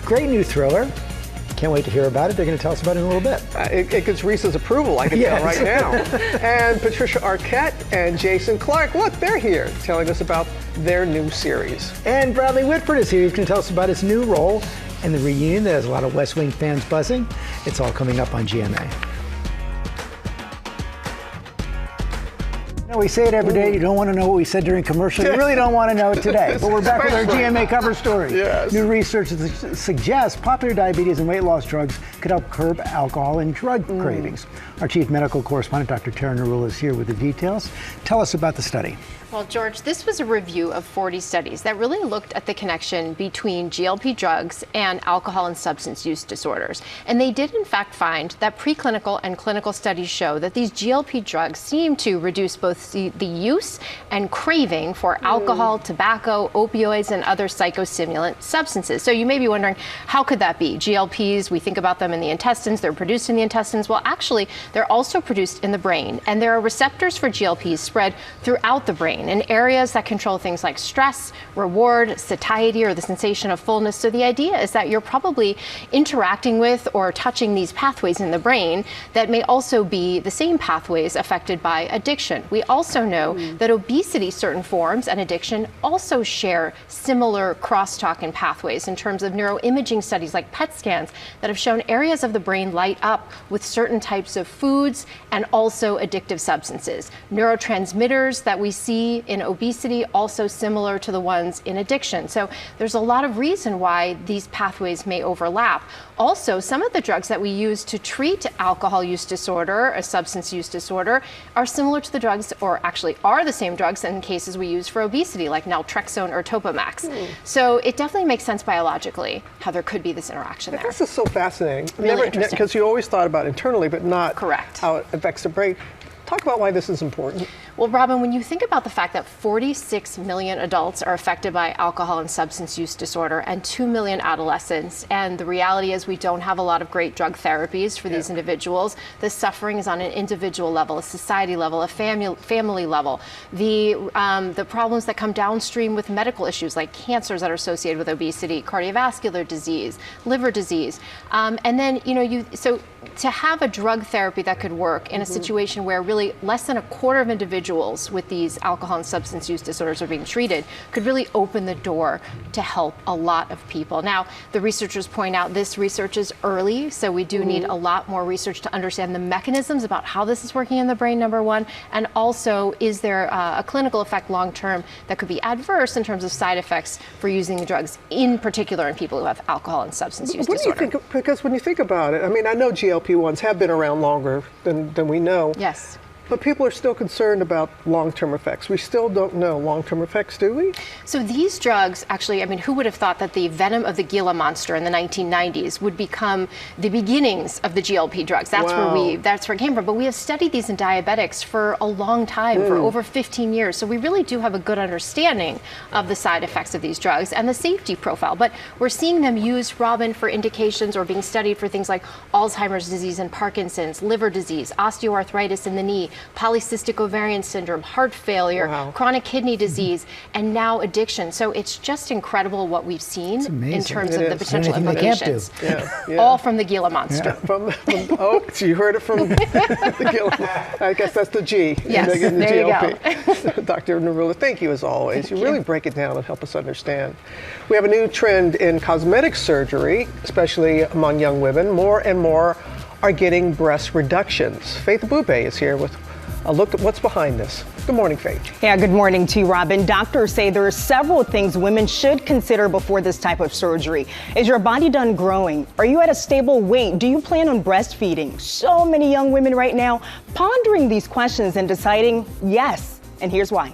great new thriller. Can't wait to hear about it. They're going to tell us about it in a little bit. It gets Reese's approval, I can tell right now. And Patricia Arquette and Jason Clark, look, they're here telling us about their new series. And Bradley Whitford is here. He's going to tell us about his new role in the reunion that has a lot of West Wing fans buzzing. It's all coming up on GMA. We say it every day. You don't want to know what we said during commercial. You really don't want to know it today. But we're back with our GMA cover story. Yes. New research suggests popular diabetes and weight loss drugs could help curb alcohol and drug cravings. Our chief medical correspondent, Dr. Tara Narula, is here with the details. Tell us about the study. Well, George, this was a review of 40 studies that really looked at the connection between GLP drugs and alcohol and substance use disorders. And they did, in fact, find that preclinical and clinical studies show that these GLP drugs seem to reduce both the use and craving for alcohol, tobacco, opioids, and other psychostimulant substances. So you may be wondering, how could that be? GLPs, we think about them in the intestines, they're produced in the intestines. Well, actually, they're also produced in the brain. And there are receptors for GLPs spread throughout the brain in areas that control things like stress, reward, satiety, or the sensation of fullness. So the idea is that you're probably interacting with or touching these pathways in the brain that may also be the same pathways affected by addiction. We also know that obesity, certain forms, and addiction also share similar crosstalk and pathways in terms of neuroimaging studies like PET scans that have shown areas of the brain light up with certain types of foods and also addictive substances. Neurotransmitters that we see in obesity also similar to the ones in addiction. So there's a lot of reason why these pathways may overlap. Also, some of the drugs that we use to treat alcohol use disorder, a substance use disorder, are similar to the drugs, or actually are the same drugs in cases we use for obesity, like naltrexone or Topamax. So it definitely makes sense biologically how there could be this interaction there. This is so fascinating. Really interesting. Because you always thought about internally, but not correct how it affects the brain. Talk about why this is important. Well, Robin, when you think about the fact that 46 million adults are affected by alcohol and substance use disorder and 2 million adolescents, and the reality is we don't have a lot of great drug therapies for these individuals, the suffering is on an individual level, a society level, a family level. The problems that come downstream with medical issues like cancers that are associated with obesity, cardiovascular disease, liver disease. And then, so to have a drug therapy that could work in a situation where really less than a quarter of individuals with these alcohol and substance use disorders are being treated could really open the door to help a lot of people. Now, the researchers point out this research is early, so we do need a lot more research to understand the mechanisms about how this is working in the brain, number one, and also is there a clinical effect long term that could be adverse in terms of side effects for using the drugs, in particular in people who have alcohol and substance use disorder. What do you think, because when you think about it, I mean, I know GLP-1s have been around longer than we know. Yes. But people are still concerned about long-term effects. We still don't know long-term effects, do we? So these drugs, actually, I mean, who would have thought that the venom of the Gila monster in the 1990s would become the beginnings of the GLP drugs? That's where it came from. But we have studied these in diabetics for a long time, for over 15 years. So we really do have a good understanding of the side effects of these drugs and the safety profile. But we're seeing them used, Robin, for indications or being studied for things like Alzheimer's disease and Parkinson's, liver disease, osteoarthritis in the knee, polycystic ovarian syndrome, heart failure, chronic kidney disease, and now addiction. So it's just incredible what we've seen in terms of the potential implications. All from the Gila monster. So you heard it from the Gila. I guess that's the G. Yes, in the there GLP. you go. Dr. Narula, thank you as always. Thank you really you. break it down and help us understand. We have a new trend in cosmetic surgery, especially among young women. More and more are getting breast reductions. Faith Boubé is here with a look at what's behind this. Good morning, Faith. Yeah, good morning to you, Robin. Doctors say there are several things women should consider before this type of surgery. Is your body done growing? Are you at a stable weight? Do you plan on breastfeeding? So many young women right now pondering these questions and deciding yes. And here's why.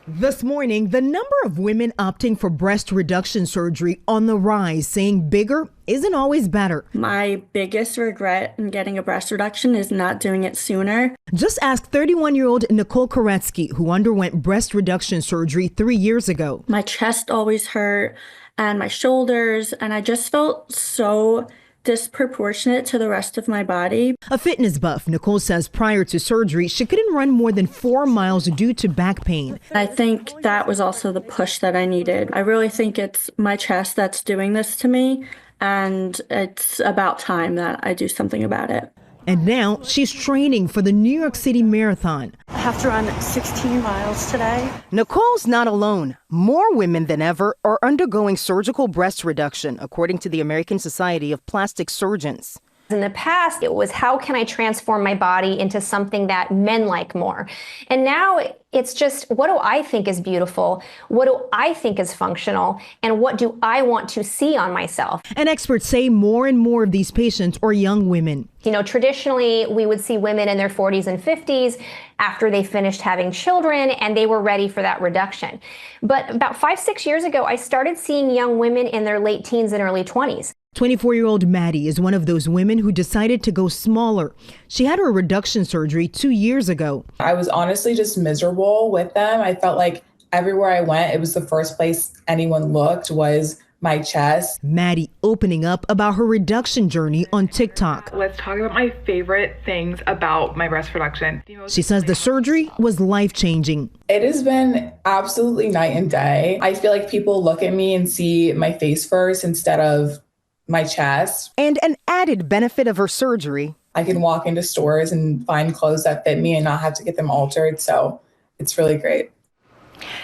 This morning, the number of women opting for breast reduction surgery on the rise, saying bigger isn't always better. My biggest regret in getting a breast reduction is not doing it sooner. Just ask 31-year-old Nicole Koretsky, who underwent breast reduction surgery 3 years ago. My chest always hurt and my shoulders, and I just felt so disproportionate to the rest of my body. A fitness buff, Nicole says prior to surgery, she couldn't run more than 4 miles due to back pain. I think that was also the push that I needed. I really think it's my chest that's doing this to me, and it's about time that I do something about it. And now she's training for the New York City Marathon. I have to run 16 miles today. Nicole's not alone. More women than ever are undergoing surgical breast reduction, according to the American Society of Plastic Surgeons. In the past, it was how can I transform my body into something that men like more? And now it's just, what do I think is beautiful? What do I think is functional? And what do I want to see on myself? And experts say more and more of these patients are young women. You know, traditionally, we would see women in their 40s and 50s after they finished having children and they were ready for that reduction. But about 5-6 years ago, I started seeing young women in their late teens and early 20s. 24-year-old Maddie is one of those women who decided to go smaller. She had her reduction surgery 2 years ago. I was honestly just miserable with them. I felt like everywhere I went, it was the first place anyone looked was my chest. Maddie opening up about her reduction journey on TikTok. Let's talk about my favorite things about my breast reduction. She says the surgery was life-changing. It has been absolutely night and day. I feel like people look at me and see my face first instead of my chest. And an added benefit of her surgery, I can walk into stores and find clothes that fit me and not have to get them altered. So it's really great.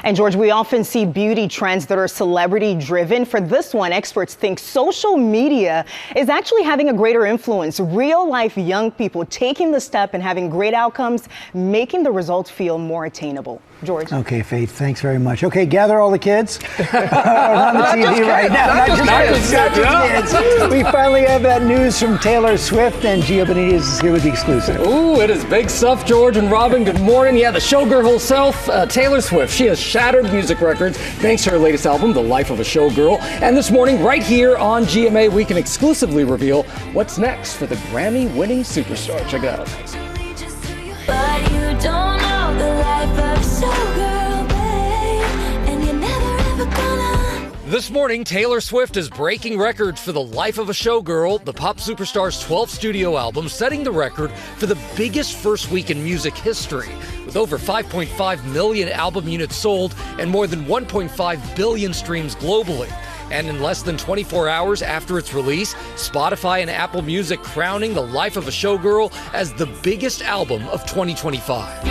And George, we often see beauty trends that are celebrity driven. For this one, experts think social media is actually having a greater influence. Real life young people taking the step and having great outcomes, making the results feel more attainable. George. Okay, Faith, thanks very much. Okay, gather all the kids around the TV right now. Not just kids. We finally have that news from Taylor Swift, and Gio Benitez is here with the exclusive. Ooh, it is big stuff, George and Robin. Good morning. Yeah, the showgirl herself, Taylor Swift. She has shattered music records thanks to her latest album, The Life of a Showgirl. And this morning, right here on GMA, we can exclusively reveal what's next for the Grammy-winning superstar. Check it out. But you don't know the life of showgirl, babe, and you're never ever gonna. This morning, Taylor Swift is breaking records for The Life of a Showgirl, the pop superstar's 12th studio album, setting the record for the biggest first week in music history, with over 5.5 million album units sold and more than 1.5 billion streams globally. And in less than 24 hours after its release, Spotify and Apple Music crowning The Life of a Showgirl as the biggest album of 2025.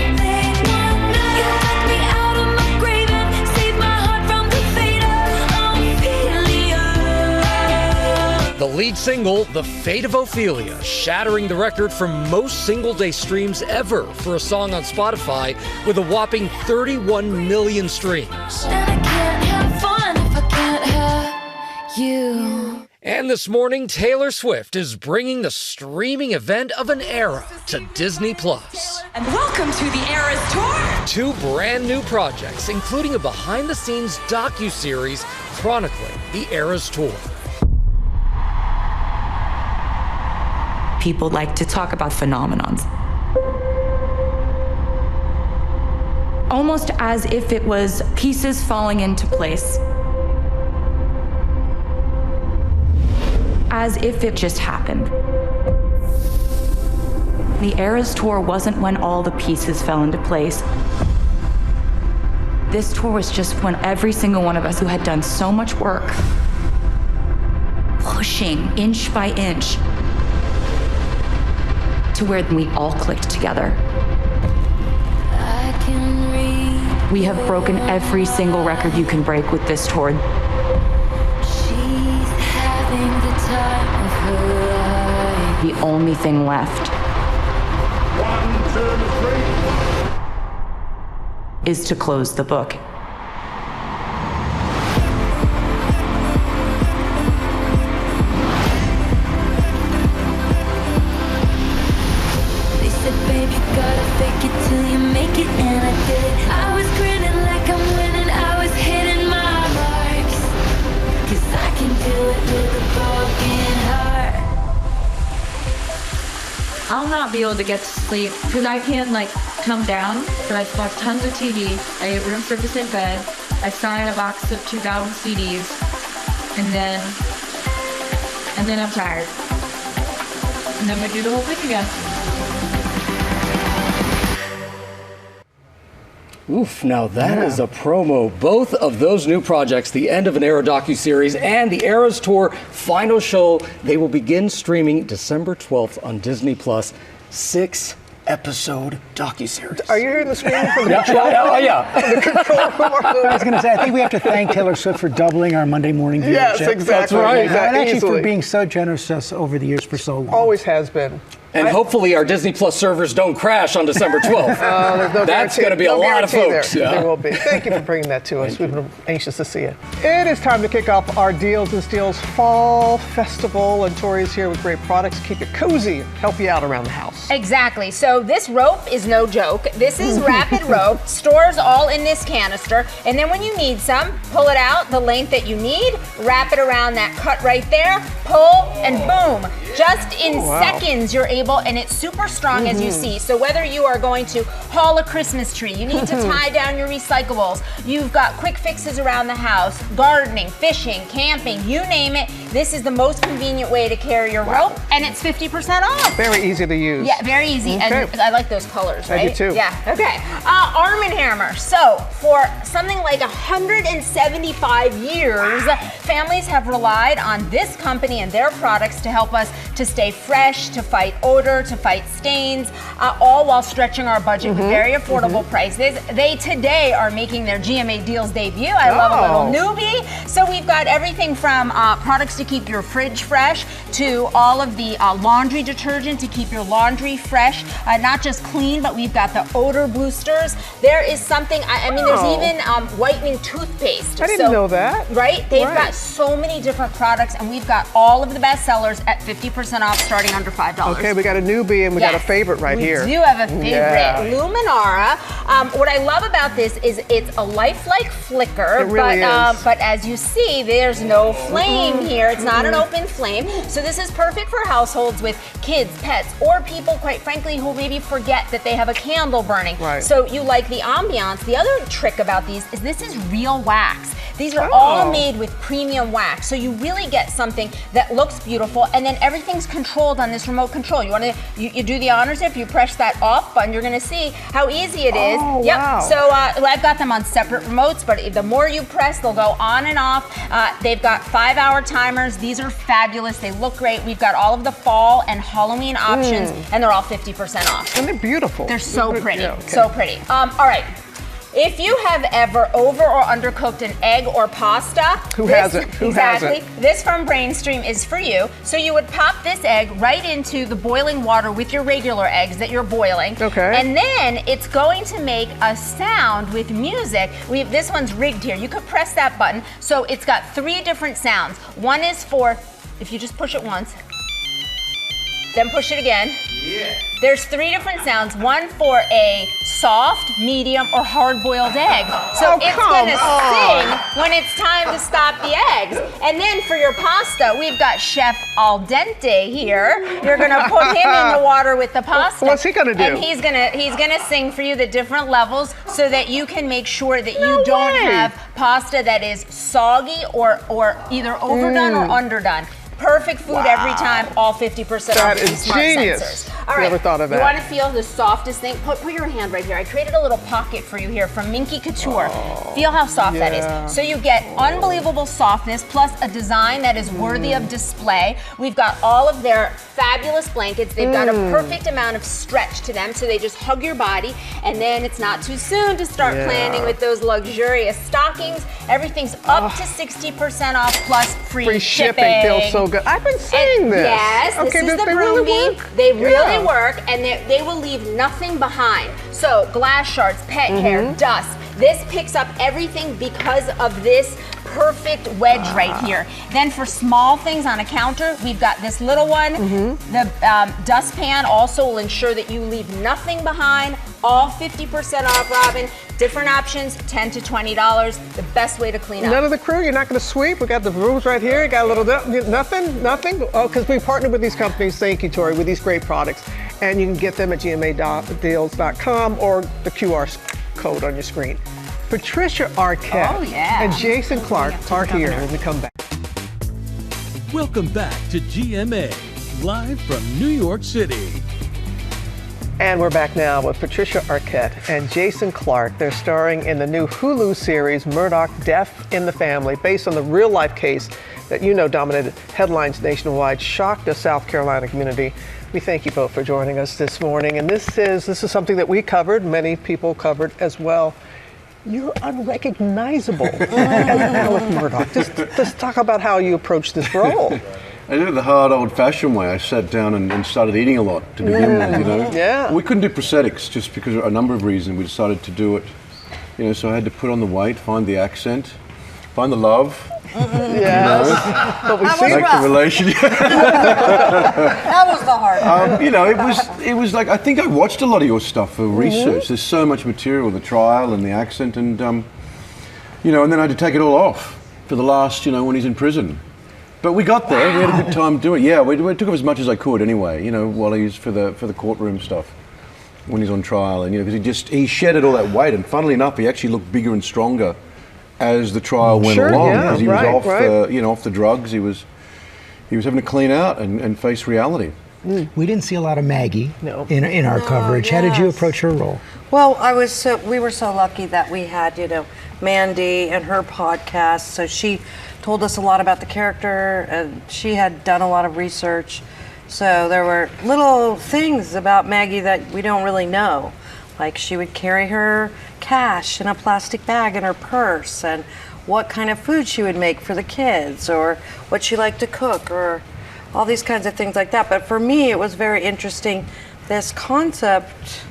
The lead single, The Fate of Ophelia, shattering the record for most single-day streams ever for a song on Spotify with a whopping 31 million streams. And this morning, Taylor Swift is bringing the streaming event of an era to Disney+. And welcome to the Eras Tour. 2 brand new projects, including a behind-the-scenes docuseries chronicling the Eras Tour. People like to talk about phenomenons, almost as if it was pieces falling into place. As if it just happened. The Eras Tour wasn't when all the pieces fell into place. This tour was just when every single one of us who had done so much work, pushing inch by inch, to where we all clicked together. We have broken every single record you can break with this tour. The only thing left is to close the book. They said, babe, you gotta fake it till you make it, and I did. I was grinning like I'm winning, I was hitting my marks. 'Cause I can do it with a broken heart. I'll not be able to get to sleep because I can't come down, but I've watched tons of TV. I have room service in bed. I signed a box of 2,000 CDs, and then I'm tired. And then we do the whole thing again. Oof, now that is a promo. Both of those new projects, the end of an Era docuseries and the Eras Tour final show, they will begin streaming December 12th on Disney+. 6-episode docuseries. Are you hearing the screaming from the Yeah. control room? Oh, yeah. The control room. I was going to say, I think we have to thank Taylor Swift for doubling our Monday morning viewership. Yes, exactly. That's right. And actually Easily. for being so generous to us over the years for so long. Always has been. And hopefully our Disney Plus servers don't crash on December 12th. There's no That's guarantee- going to be a no lot of guarantee folks. There will be. Thank you for bringing that to us. We've been anxious to see it. It is time to kick off our Deals and Steals Fall Festival. And Tori's here with great products. Keep it cozy and help you out around the house. Exactly. So this rope is no joke. This is rapid rope. Stores all in this canister. And then when you need some, pull it out the length that you need, wrap it around that cut right there, pull, and boom. Just in seconds, you're able, and it's super strong as you see. So whether you are going to haul a Christmas tree, you need to tie down your recyclables, you've got quick fixes around the house, gardening, fishing, camping, you name it, this is the most convenient way to carry your rope, and it's 50% off. Very easy to use. Yeah, very easy. Okay. And I like those colors, right? I do too. Yeah, okay. Arm & Hammer. So for something like 175 years, families have relied on this company and their products to help us to stay fresh, to fight odor, to fight stains, all while stretching our budget with very affordable prices. They today are making their GMA Deals debut. I love a little newbie. So we've got everything from products to keep your fridge fresh to all of the laundry detergent to keep your laundry fresh, not just clean, but we've got the odor boosters. There is something, I mean, there's even whitening toothpaste. I didn't know that. Right? They've got so many different products, and we've got all of the best sellers at 50% off starting under $5. Okay, we got a newbie and we got a favorite right here. We do have a favorite, Yeah. Luminara. What I love about this is it's a lifelike flicker, It really is. but as you see, there's no flame here. It's not an open flame. So this is perfect for households with kids, pets, or people, quite frankly, who maybe forget that they have a candle burning. Right. So you like the ambiance. The other trick about these is this is real wax. These are all made with premium wax, so you really get something that looks beautiful, and then everything's controlled on this remote control. You want to, you do the honors if you press that off button, you're going to see how easy it is. Yep. Wow. So I've got them on separate remotes, but the more you press, they'll go on and off. They've got 5-hour timers. These are fabulous. They look great. We've got all of the fall and Halloween options, and they're all 50% off. And they're beautiful. They're so pretty. Yeah, okay. So pretty. All right. If you have ever over or undercooked an egg or pasta, Who hasn't? Who exactly. hasn't? This from Brainstream is for you. So you would pop this egg right into the boiling water with your regular eggs that you're boiling. Okay. And then it's going to make a sound with music. This one's rigged here. You could press that button. So it's got 3 different sounds. One is for, if you just push it once, then push it again. Yeah. There's 3 different sounds, one for a soft, medium, or hard-boiled egg. So it's gonna sing when it's time to stop the eggs. And then for your pasta, we've got Chef Al Dente here. You're gonna put him in the water with the pasta. What's he gonna do? And he's gonna sing for you the different levels so that you can make sure that you don't have pasta that is soggy or either overdone or underdone. Perfect food every time, all 50% off. That these is smart genius. sensors. All right, Never thought of that. You want to feel the softest thing? Put your hand right here. I created a little pocket for you here from Minky Couture. Feel how soft that yeah. is. So you get unbelievable softness plus a design that is worthy of display. We've got all of their fabulous blankets. They've got a perfect amount of stretch to them, so they just hug your body. And then it's not too soon to start planning with those luxurious stockings. Everything's up to 60% off plus free shipping. Feels so so good. I've been seeing this. Yes, Okay, this is the they broom really bead. work? They really Yeah. work, and they will leave nothing behind. So glass shards, pet hair, Mm-hmm. dust. This picks up everything because of this perfect wedge right here. Then for small things on a counter, we've got this little one. Mm-hmm. The dustpan also will ensure that you leave nothing behind. All 50% off, Robin. Different options, $10 to $20. The best way to clean up. None of the crew, you're not going to sweep. We got the brooms right here. You got a little nothing. Oh, because we partnered with these companies. Thank you, Tori, with these great products, and you can get them at gmadeals.com or the QR code on your screen. Patricia Arquette and Jason Clark are here when we come back. Welcome back to GMA, live from New York City. And we're back now with Patricia Arquette and Jason Clark. They're starring in the new Hulu series, Murdoch, Death in the Family, based on the real-life case that dominated headlines nationwide, shocked the South Carolina community. We thank you both for joining us this morning. And this is something that we covered, many people covered as well. You're unrecognizable as Alice Murdoch. Just talk about how you approached this role. I did it the hard, old-fashioned way. I sat down and started eating a lot to begin with, Yeah. We couldn't do prosthetics just because of a number of reasons. We decided to do it, so I had to put on the weight, find the accent, find the love. Yes. But we see like the relationship. That was the hard part. It was like, I think I watched a lot of your stuff for research. There's so much material, the trial and the accent, and and then I had to take it all off for the last, when he's in prison. But we got there. We had a good time doing it. Yeah, we took off as much as I could anyway. While he's for the courtroom stuff, when he's on trial, and because he shedded all that weight, and funnily enough, he actually looked bigger and stronger as the trial went along, because he was off the drugs. He was having to clean out and face reality. We didn't see a lot of Maggie in our coverage. How did you approach her role? Well, we were so lucky that we had, Mandy and her podcast. So she told us a lot about the character, and she had done a lot of research. So there were little things about Maggie that we don't really know. Like she would carry her cash in a plastic bag in her purse, and what kind of food she would make for the kids, or what she liked to cook, or all these kinds of things like that. But for me, it was very interesting, this concept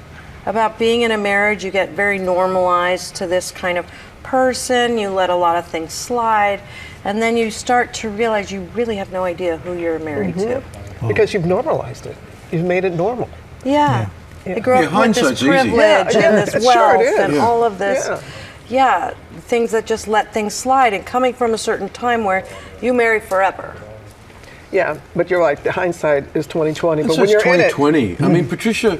about being in a marriage. You get very normalized to this kind of person, you let a lot of things slide, and then you start to realize you really have no idea who you're married to. Because you've normalized it. You've made it normal. Yeah. I grew up with this hindsight's easy. privilege and this Sure it wealth is. and all of this. Things that just let things slide, and coming from a certain time where you marry forever. Yeah, but you're right. The hindsight is 2020. But So when it's you're in it, 2020. I mean, Patricia,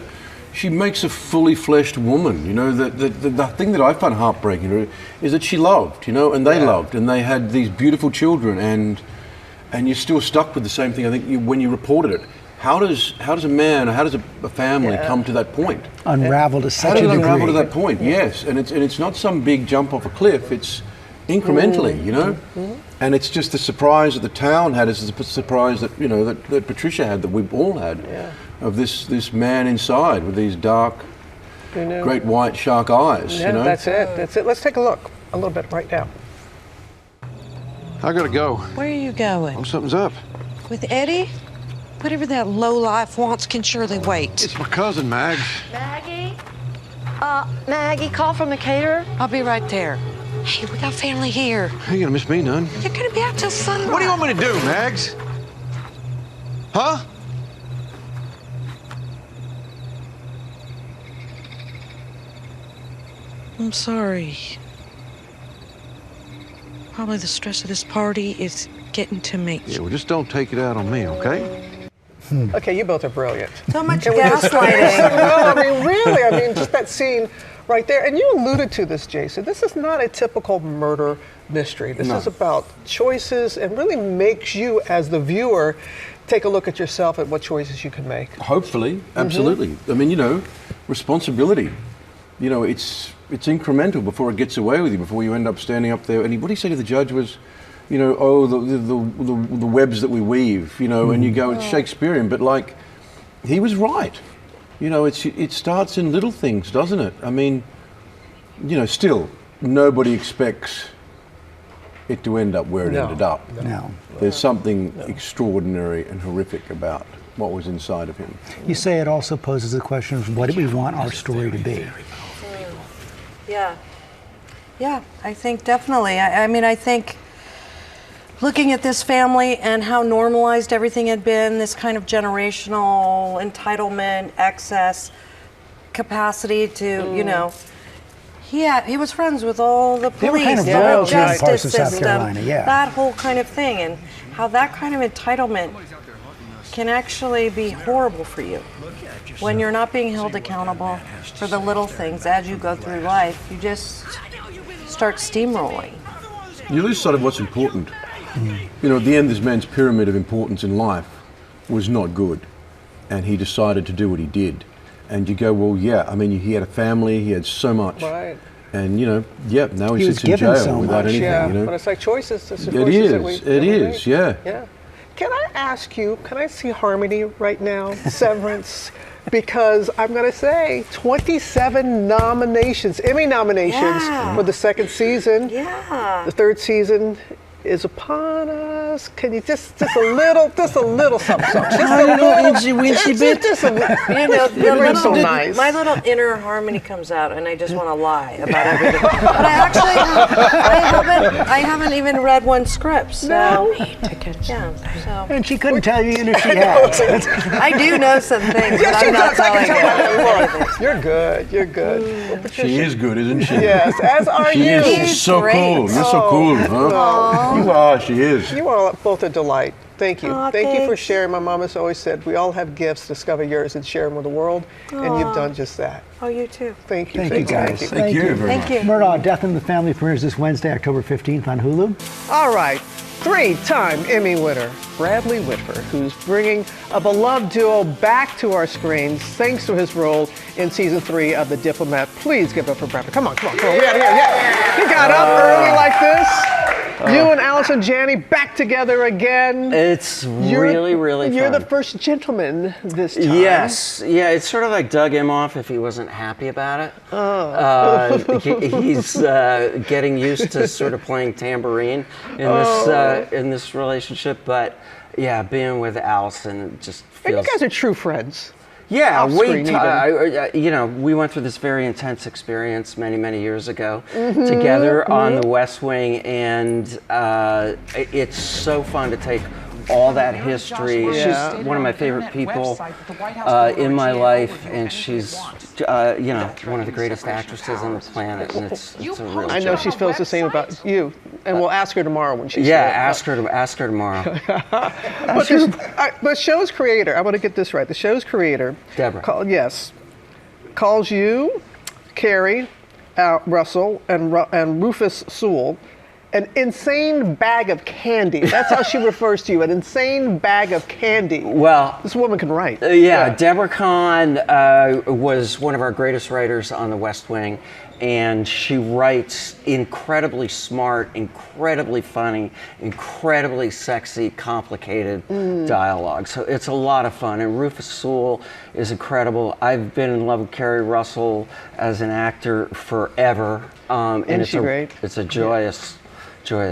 she makes a fully fleshed woman. The thing that I find heartbreaking is that she loved, and they loved, and they had these beautiful children, and you're still stuck with the same thing. I think when you reported it, how does a man, or how does a family come to that point? Unravel to such a How degree. does it unravel to that point? Yes, and it's not some big jump off a cliff. It's incrementally, and it's just the surprise that the town had. It's the surprise that that Patricia had, that we've all had, of this man inside with these dark, great white shark eyes. yeah, that's it. Let's take a look a little bit right now. I gotta go. Where are you going? Oh, something's up. With Eddie? Whatever that lowlife wants can surely wait. It's my cousin, Mags. Maggie? Maggie, call from the caterer. I'll be right there. Hey, we got family here. You ain't gonna miss me none. You're gonna be out till sunrise. What do you want me to do, Mags? Huh? I'm sorry. Probably the stress of this party is getting to me. Yeah, well, just don't take it out on me, okay? Okay, you both are brilliant. So much Can we just- gaslighting. No, really, just that scene right there. And you alluded to this, Jason. This is not a typical murder mystery. This is about choices, and really makes you, as the viewer, take a look at yourself at what choices you can make. Hopefully, absolutely. I mean, responsibility. It's incremental before it gets away with you, before you end up standing up there. And what he said to the judge was, the webs that we weave, and you go, it's Shakespearean, but he was right. It starts in little things, doesn't it? I mean, still, nobody expects it to end up where it ended up. No. There's something extraordinary and horrific about what was inside of him. You say it also poses the question of what do we want our story to be? Yeah. Yeah, I think definitely. I mean, I think looking at this family and how normalized everything had been, this kind of generational entitlement, excess, capacity to, you know, he was friends with all the They were police, kind of the royalty in justice parts of South system, Carolina, yeah. that whole kind of thing, and how that kind of entitlement can actually be horrible for you. When you're not being held accountable for the little things as you go through life, you just start steamrolling. You lose sight of what's important. You know, at the end, this man's pyramid of importance in life was not good, and he decided to do what he did. And you go, well, yeah, I mean, he had a family, he had so much. Right. And, you know, yeah, now he was sits in given jail so without much. anything, Yeah, you know. but it's like choices. It's the It choices is, that we make. yeah. Yeah. Can I ask you, can I see Harmony right now, Severance? Because I'm going to say 27 nominations, Emmy nominations for the second season. Yeah. The third season is upon us. Can you just a little something. Just a little, Wincy bit. You know, You're so nice. My little inner Harmony comes out, and I just want to lie about everything. But I actually, I haven't even read one script. So. No. Yeah. So. And she couldn't tell you even if she had. I do know some things, but I'm not telling you. You're good. You're good. Well, Patricia, She is good, isn't she? Yes, as are She you. is. She's so cool. You're so cool, huh? You are, she is. You are both a delight. Thank you. Aw, Thank you for thanks. sharing. My mom has always said, we all have gifts, discover yours and share them with the world. And you've done just that. Oh, you too. Thank you. Thank you, guys. Thank you very Thank much. you. Murdaugh, Death in the Family premieres this Wednesday, October 15th on Hulu. All right. 3-time Emmy winner Bradley Whitford, who's bringing a beloved duo back to our screens thanks to his role in season 3 of The Diplomat. Please give it up for Bradley. Come on. We out here. Yeah. He got up early like this. You and Allison Janney back together again. It's really fun. You're the first gentleman this time. Yes. Yeah, it's sort of like Doug Emhoff if he wasn't happy about it. He's getting used to sort of playing tambourine in this relationship. But yeah, being with Allison just feels... And you guys are true friends. Yeah, we went through this very intense experience many years ago together on the West Wing, and it's so fun to take all that history. She's one of my favorite people in my life, and she's one of the greatest actresses on the planet, and it's a real I know joy. she feels the same about you, and we'll ask her tomorrow when she's ask her tomorrow. But show's creator, I want to get this right. The show's creator, Deborah, calls you, Carrie, Russell, and Rufus Sewell an insane bag of candy. That's how she refers to you, an insane bag of candy. Well, this woman can write. Deborah Kahn was one of our greatest writers on the West Wing, and she writes incredibly smart, incredibly funny, incredibly sexy, complicated dialogue. So it's a lot of fun. And Rufus Sewell is incredible. I've been in love with Carrie Russell as an actor forever. And Isn't she great? It's a joyous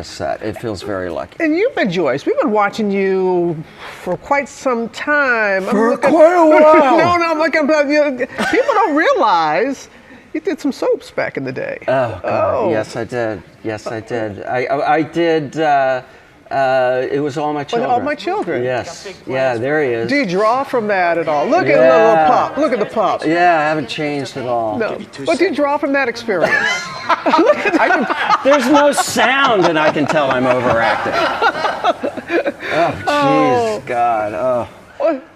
set. It feels very lucky. And you've been joyous. We've been watching you for quite some time. For quite a while. No, I'm looking. People don't realize you did some soaps back in the day. Oh, God. Yes, I did. I did. It was All My Children. All My Children. Yes. Yeah, there he is. Do you draw from that at all? Look at the little pup. Look at the pup. Yeah, I haven't changed at all. No. But do you draw from that experience? There's no sound, and I can tell I'm overacting. Oh, jeez, God. Oh.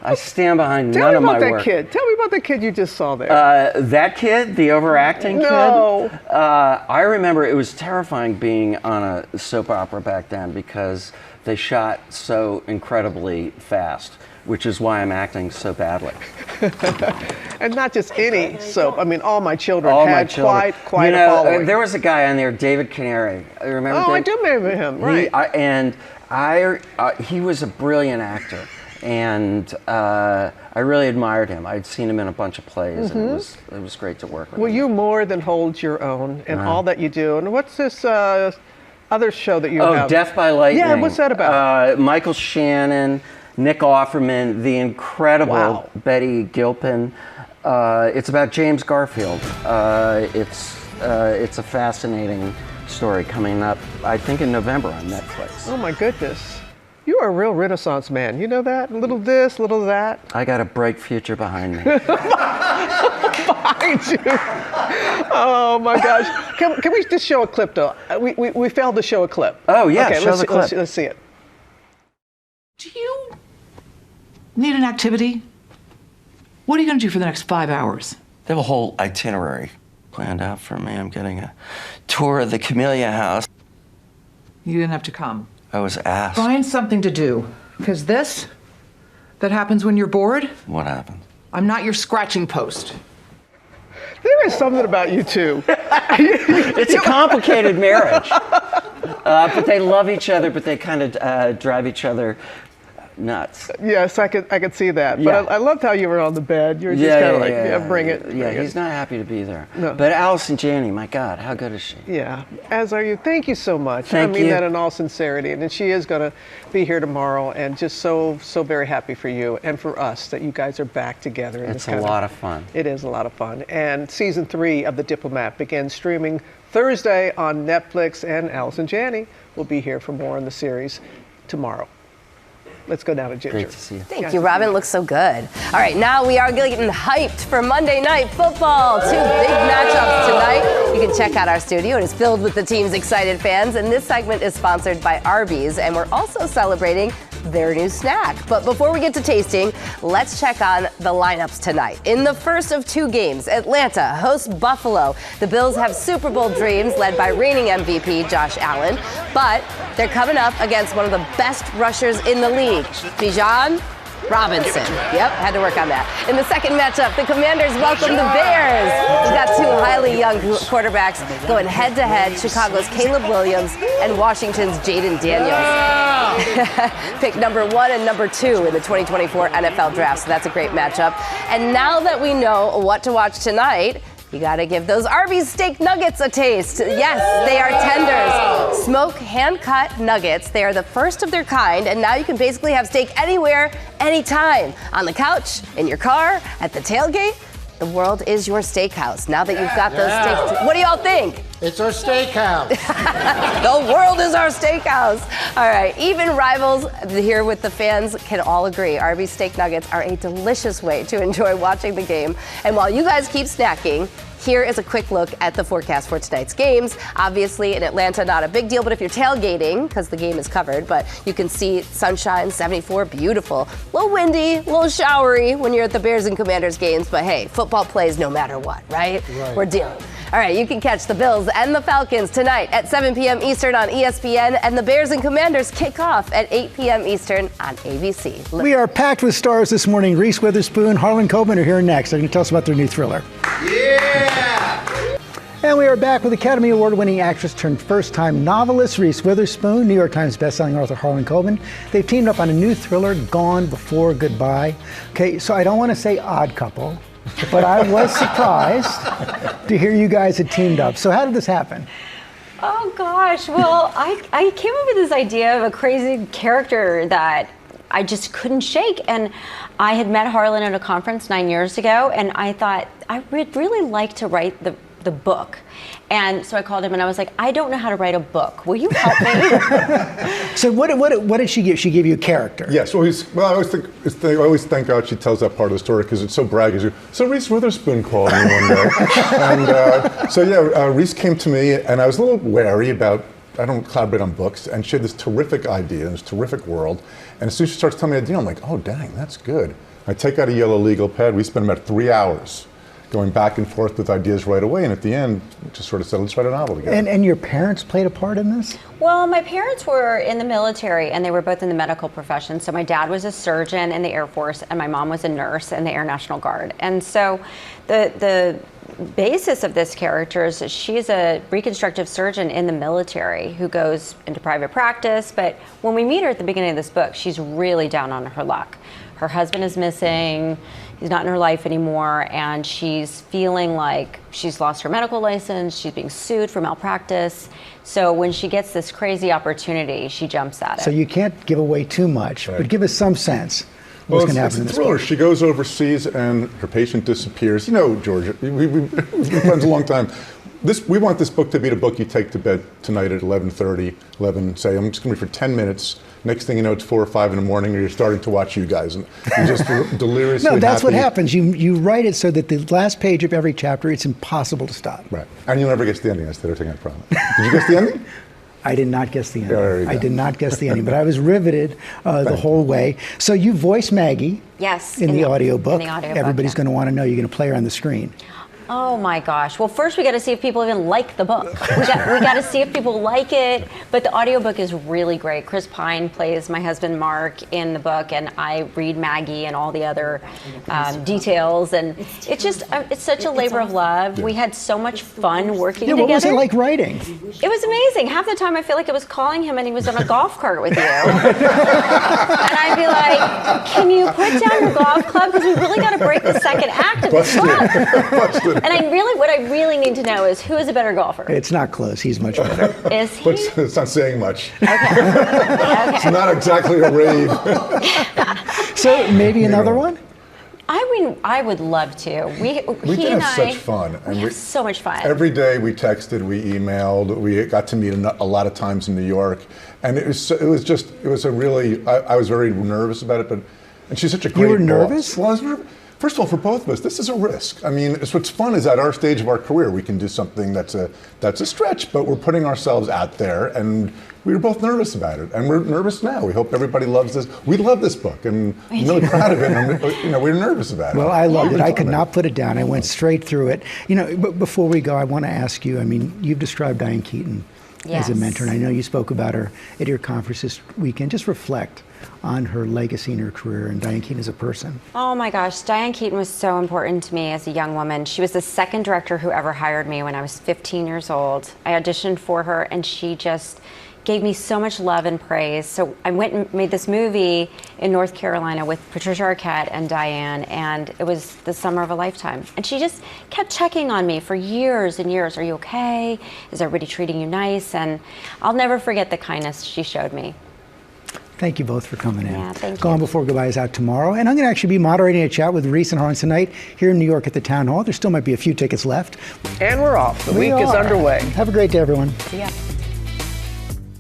I stand behind none of my work. Tell me about that kid you just saw there. That kid, the overacting kid? I remember it was terrifying being on a soap opera back then because they shot so incredibly fast, which is why I'm acting so badly. And not just any soap. I mean, All My Children had quite a following. There was a guy on there, David Canary. Remember David? I do remember him, right. He was a brilliant actor. And I really admired him. I'd seen him in a bunch of plays, and it was great to work with him. Well, you more than hold your own in all that you do. And what's this other show that you Oh, have. Death by Lightning. Yeah, what's that about? Michael Shannon, Nick Offerman, the incredible Betty Gilpin. It's about James Garfield. It's a fascinating story coming up, I think, in November on Netflix. Oh my goodness. You are a real Renaissance man. You know that? A little this, a little that. I got a bright future behind me. Behind you. Oh my gosh. Can we just show a clip though? We failed to show a clip. Oh yeah, okay, show the clip. Let's see it. Do you need an activity? What are you going to do for the next 5 hours? They have a whole itinerary planned out for me. I'm getting a tour of the Camellia House. You didn't have to come. I was asked. Find something to do. Because this, that happens when you're bored, What happened? I'm not your scratching post. There is something about you two. It's a complicated marriage. But they love each other, but they kind of drive each other nuts. Yes, I could see that. Yeah. But I loved how you were on the bed. You were just kind of like, yeah, bring it. Yeah, bring he's it. not happy to be there. No. But Allison Janney, my God, how good is she? Yeah, as are you. Thank you so much. Thank I mean you. that in all sincerity. And she is going to be here tomorrow, and just so very happy for you and for us that you guys are back together. In It's this a lot of fun. It is a lot of fun. And season 3 of The Diplomat begins streaming Thursday on Netflix, and Allison Janney will be here for more on the series tomorrow. Let's go down to Ginger. Great to see you. Thank you, Robin. Looks so good. All right, now we are getting hyped for Monday Night Football. 2 big matchups tonight. You can check out our studio. It is filled with the team's excited fans. And this segment is sponsored by Arby's. And we're also celebrating their new snack. But before we get to tasting, let's check on the lineups tonight. In the first of 2 games, Atlanta hosts Buffalo. The Bills have Super Bowl dreams led by reigning MVP Josh Allen. But they're coming up against one of the best rushers in the league, Bijan Robinson. Yep, had to work on that. In the second matchup, the Commanders welcome the Bears. We've got 2 highly young quarterbacks going head-to-head, Chicago's Caleb Williams and Washington's Jaden Daniels. Pick number 1 and number 2 in the 2024 NFL Draft, so that's a great matchup. And now that we know what to watch tonight, you gotta give those Arby's steak nuggets a taste. Yes, they are tenders. Smoke hand-cut nuggets. They are the first of their kind, and now you can basically have steak anywhere, anytime. On the couch, in your car, at the tailgate. The world is your steakhouse. Now that you've got those steaks, what do y'all think? It's our steakhouse. The world is our steakhouse. All right, even rivals here with the fans can all agree Arby's steak nuggets are a delicious way to enjoy watching the game. And while you guys keep snacking, here is a quick look at the forecast for tonight's games. Obviously, in Atlanta, not a big deal, but if you're tailgating, because the game is covered, but you can see sunshine, 74, beautiful. A little windy, a little showery when you're at the Bears and Commanders games, but hey, football plays no matter what, right? We're dealing. All right, you can catch the Bills and the Falcons tonight at 7 p.m. Eastern on ESPN, and the Bears and Commanders kick off at 8 p.m. Eastern on ABC. We are packed with stars this morning. Reese Witherspoon, Harlan Coben are here next. They're going to tell us about their new thriller. And we are back with Academy Award-winning actress turned first-time novelist Reese Witherspoon, New York Times bestselling author Harlan Coben. They've teamed up on a new thriller, Gone Before Goodbye. Okay, so I don't want to say odd couple, but I was surprised to hear you guys had teamed up. So how did this happen? Oh gosh, well, I came up with this idea of a crazy character that I just couldn't shake. And I had met Harlan at a conference 9 years ago, and I thought I would really like to write the book. And so I called him and I was like, I don't know how to write a book. Will you help me? So what did she give? She gave you a character. Yes. I always thank God she tells that part of the story because it's so braggish. So Reese Witherspoon called me one day, and Reese came to me, and I was a little wary about. I don't collaborate on books, and she had this terrific idea, this terrific world. And as soon as she starts telling me the idea, I'm like, oh dang, that's good. I take out a yellow legal pad. We spend about 3 hours going back and forth with ideas right away, and at the end, just sort of said, let's write a novel together. And your parents played a part in this? Well, my parents were in the military, and they were both in the medical profession. So my dad was a surgeon in the Air Force, and my mom was a nurse in the Air National Guard. And so the basis of this character is that she's a reconstructive surgeon in the military who goes into private practice. But when we meet her at the beginning of this book, she's really down on her luck. Her husband is missing. He's not in her life anymore, and she's feeling like she's lost her medical license. She's being sued for malpractice. So when she gets this crazy opportunity, she jumps at it. So you can't give away too much, but give us some sense. What's going to happen in it's this a thriller. book? She goes overseas and her patient disappears. You know, Georgia, we've been friends a long time. We want this book to be the book you take to bed tonight at 11:30, 11, say, I'm just going to read for 10 minutes. Next thing you know, it's 4 or 5 in the morning, or you're starting to watch you guys, and you're just deliriously No, that's happy. what happens. You write it so that the last page of every chapter, it's impossible to stop. Right. And you'll never guess the ending. That's the other thing I promise. Did you guess the ending? I did not guess the ending. There you I go. did not guess the ending, but I was riveted the whole way. So you voice Maggie Yes. in the audiobook. In the audiobook, Everybody's yeah. going to want to know. You're going to play her on the screen. Oh my gosh. Well, first we got to see if people even like the book. We got to see if people like it. But the audiobook is really great. Chris Pine plays my husband Mark in the book, and I read Maggie and all the other details. And it's just, it's such a labor of love. We had so much fun working together. What was it like writing? It was amazing. Half the time I feel like I was calling him and he was on a golf cart with you. And I'd be like, can you put down your golf club? Because we really got to break the second act of this book. And what I really need to know is who is a better golfer? It's not close. He's much better. Is he? But it's not saying much. Okay. It's not exactly a rave. So maybe another one? I mean, I would love to. We He did and have I, such fun. we had so much fun. Every day we texted, we emailed, we got to meet a lot of times in New York, and it was a really. I was very nervous about it, and she's such a great. You were boss. nervous? Well, I was nervous. First of all, for both of us, this is a risk. I mean, what's fun is at our stage of our career, we can do something that's a stretch, but we're putting ourselves out there, and we were both nervous about it, and we're nervous now. We hope everybody loves this. We love this book, and I'm really proud of it. And we're nervous about it. Well, I loved it. I could not put it down. I went straight through it. But before we go, I want to ask you, I mean, you've described Diane Keaton as a mentor, and I know you spoke about her at your conference this weekend. Just reflect on her legacy and her career and Diane Keaton as a person. Oh my gosh, Diane Keaton was so important to me as a young woman. She was the second director who ever hired me when I was 15 years old. I auditioned for her and she just gave me so much love and praise. So I went and made this movie in North Carolina with Patricia Arquette and Diane, and it was the summer of a lifetime. And she just kept checking on me for years and years. Are you okay? Is everybody treating you nice? And I'll never forget the kindness she showed me. Thank you both for coming in. Yeah, thank you. Gone Before Goodbye is out tomorrow, and I'm going to actually be moderating a chat with Reese and Harlan tonight here in New York at the Town Hall. There still might be a few tickets left. And we're off. The week is are. underway. Have a great day, everyone. See ya.